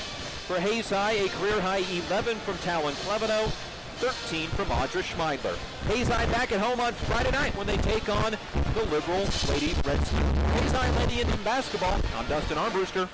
For Hayes High, a career-high 11 from Talon Cleveno, 13 from Audra Schmeidler. Hayes High back at home on Friday night when they take on the Liberal Lady Redskins. Hayes High Lady Indian Basketball. I'm Dustin Armbruster.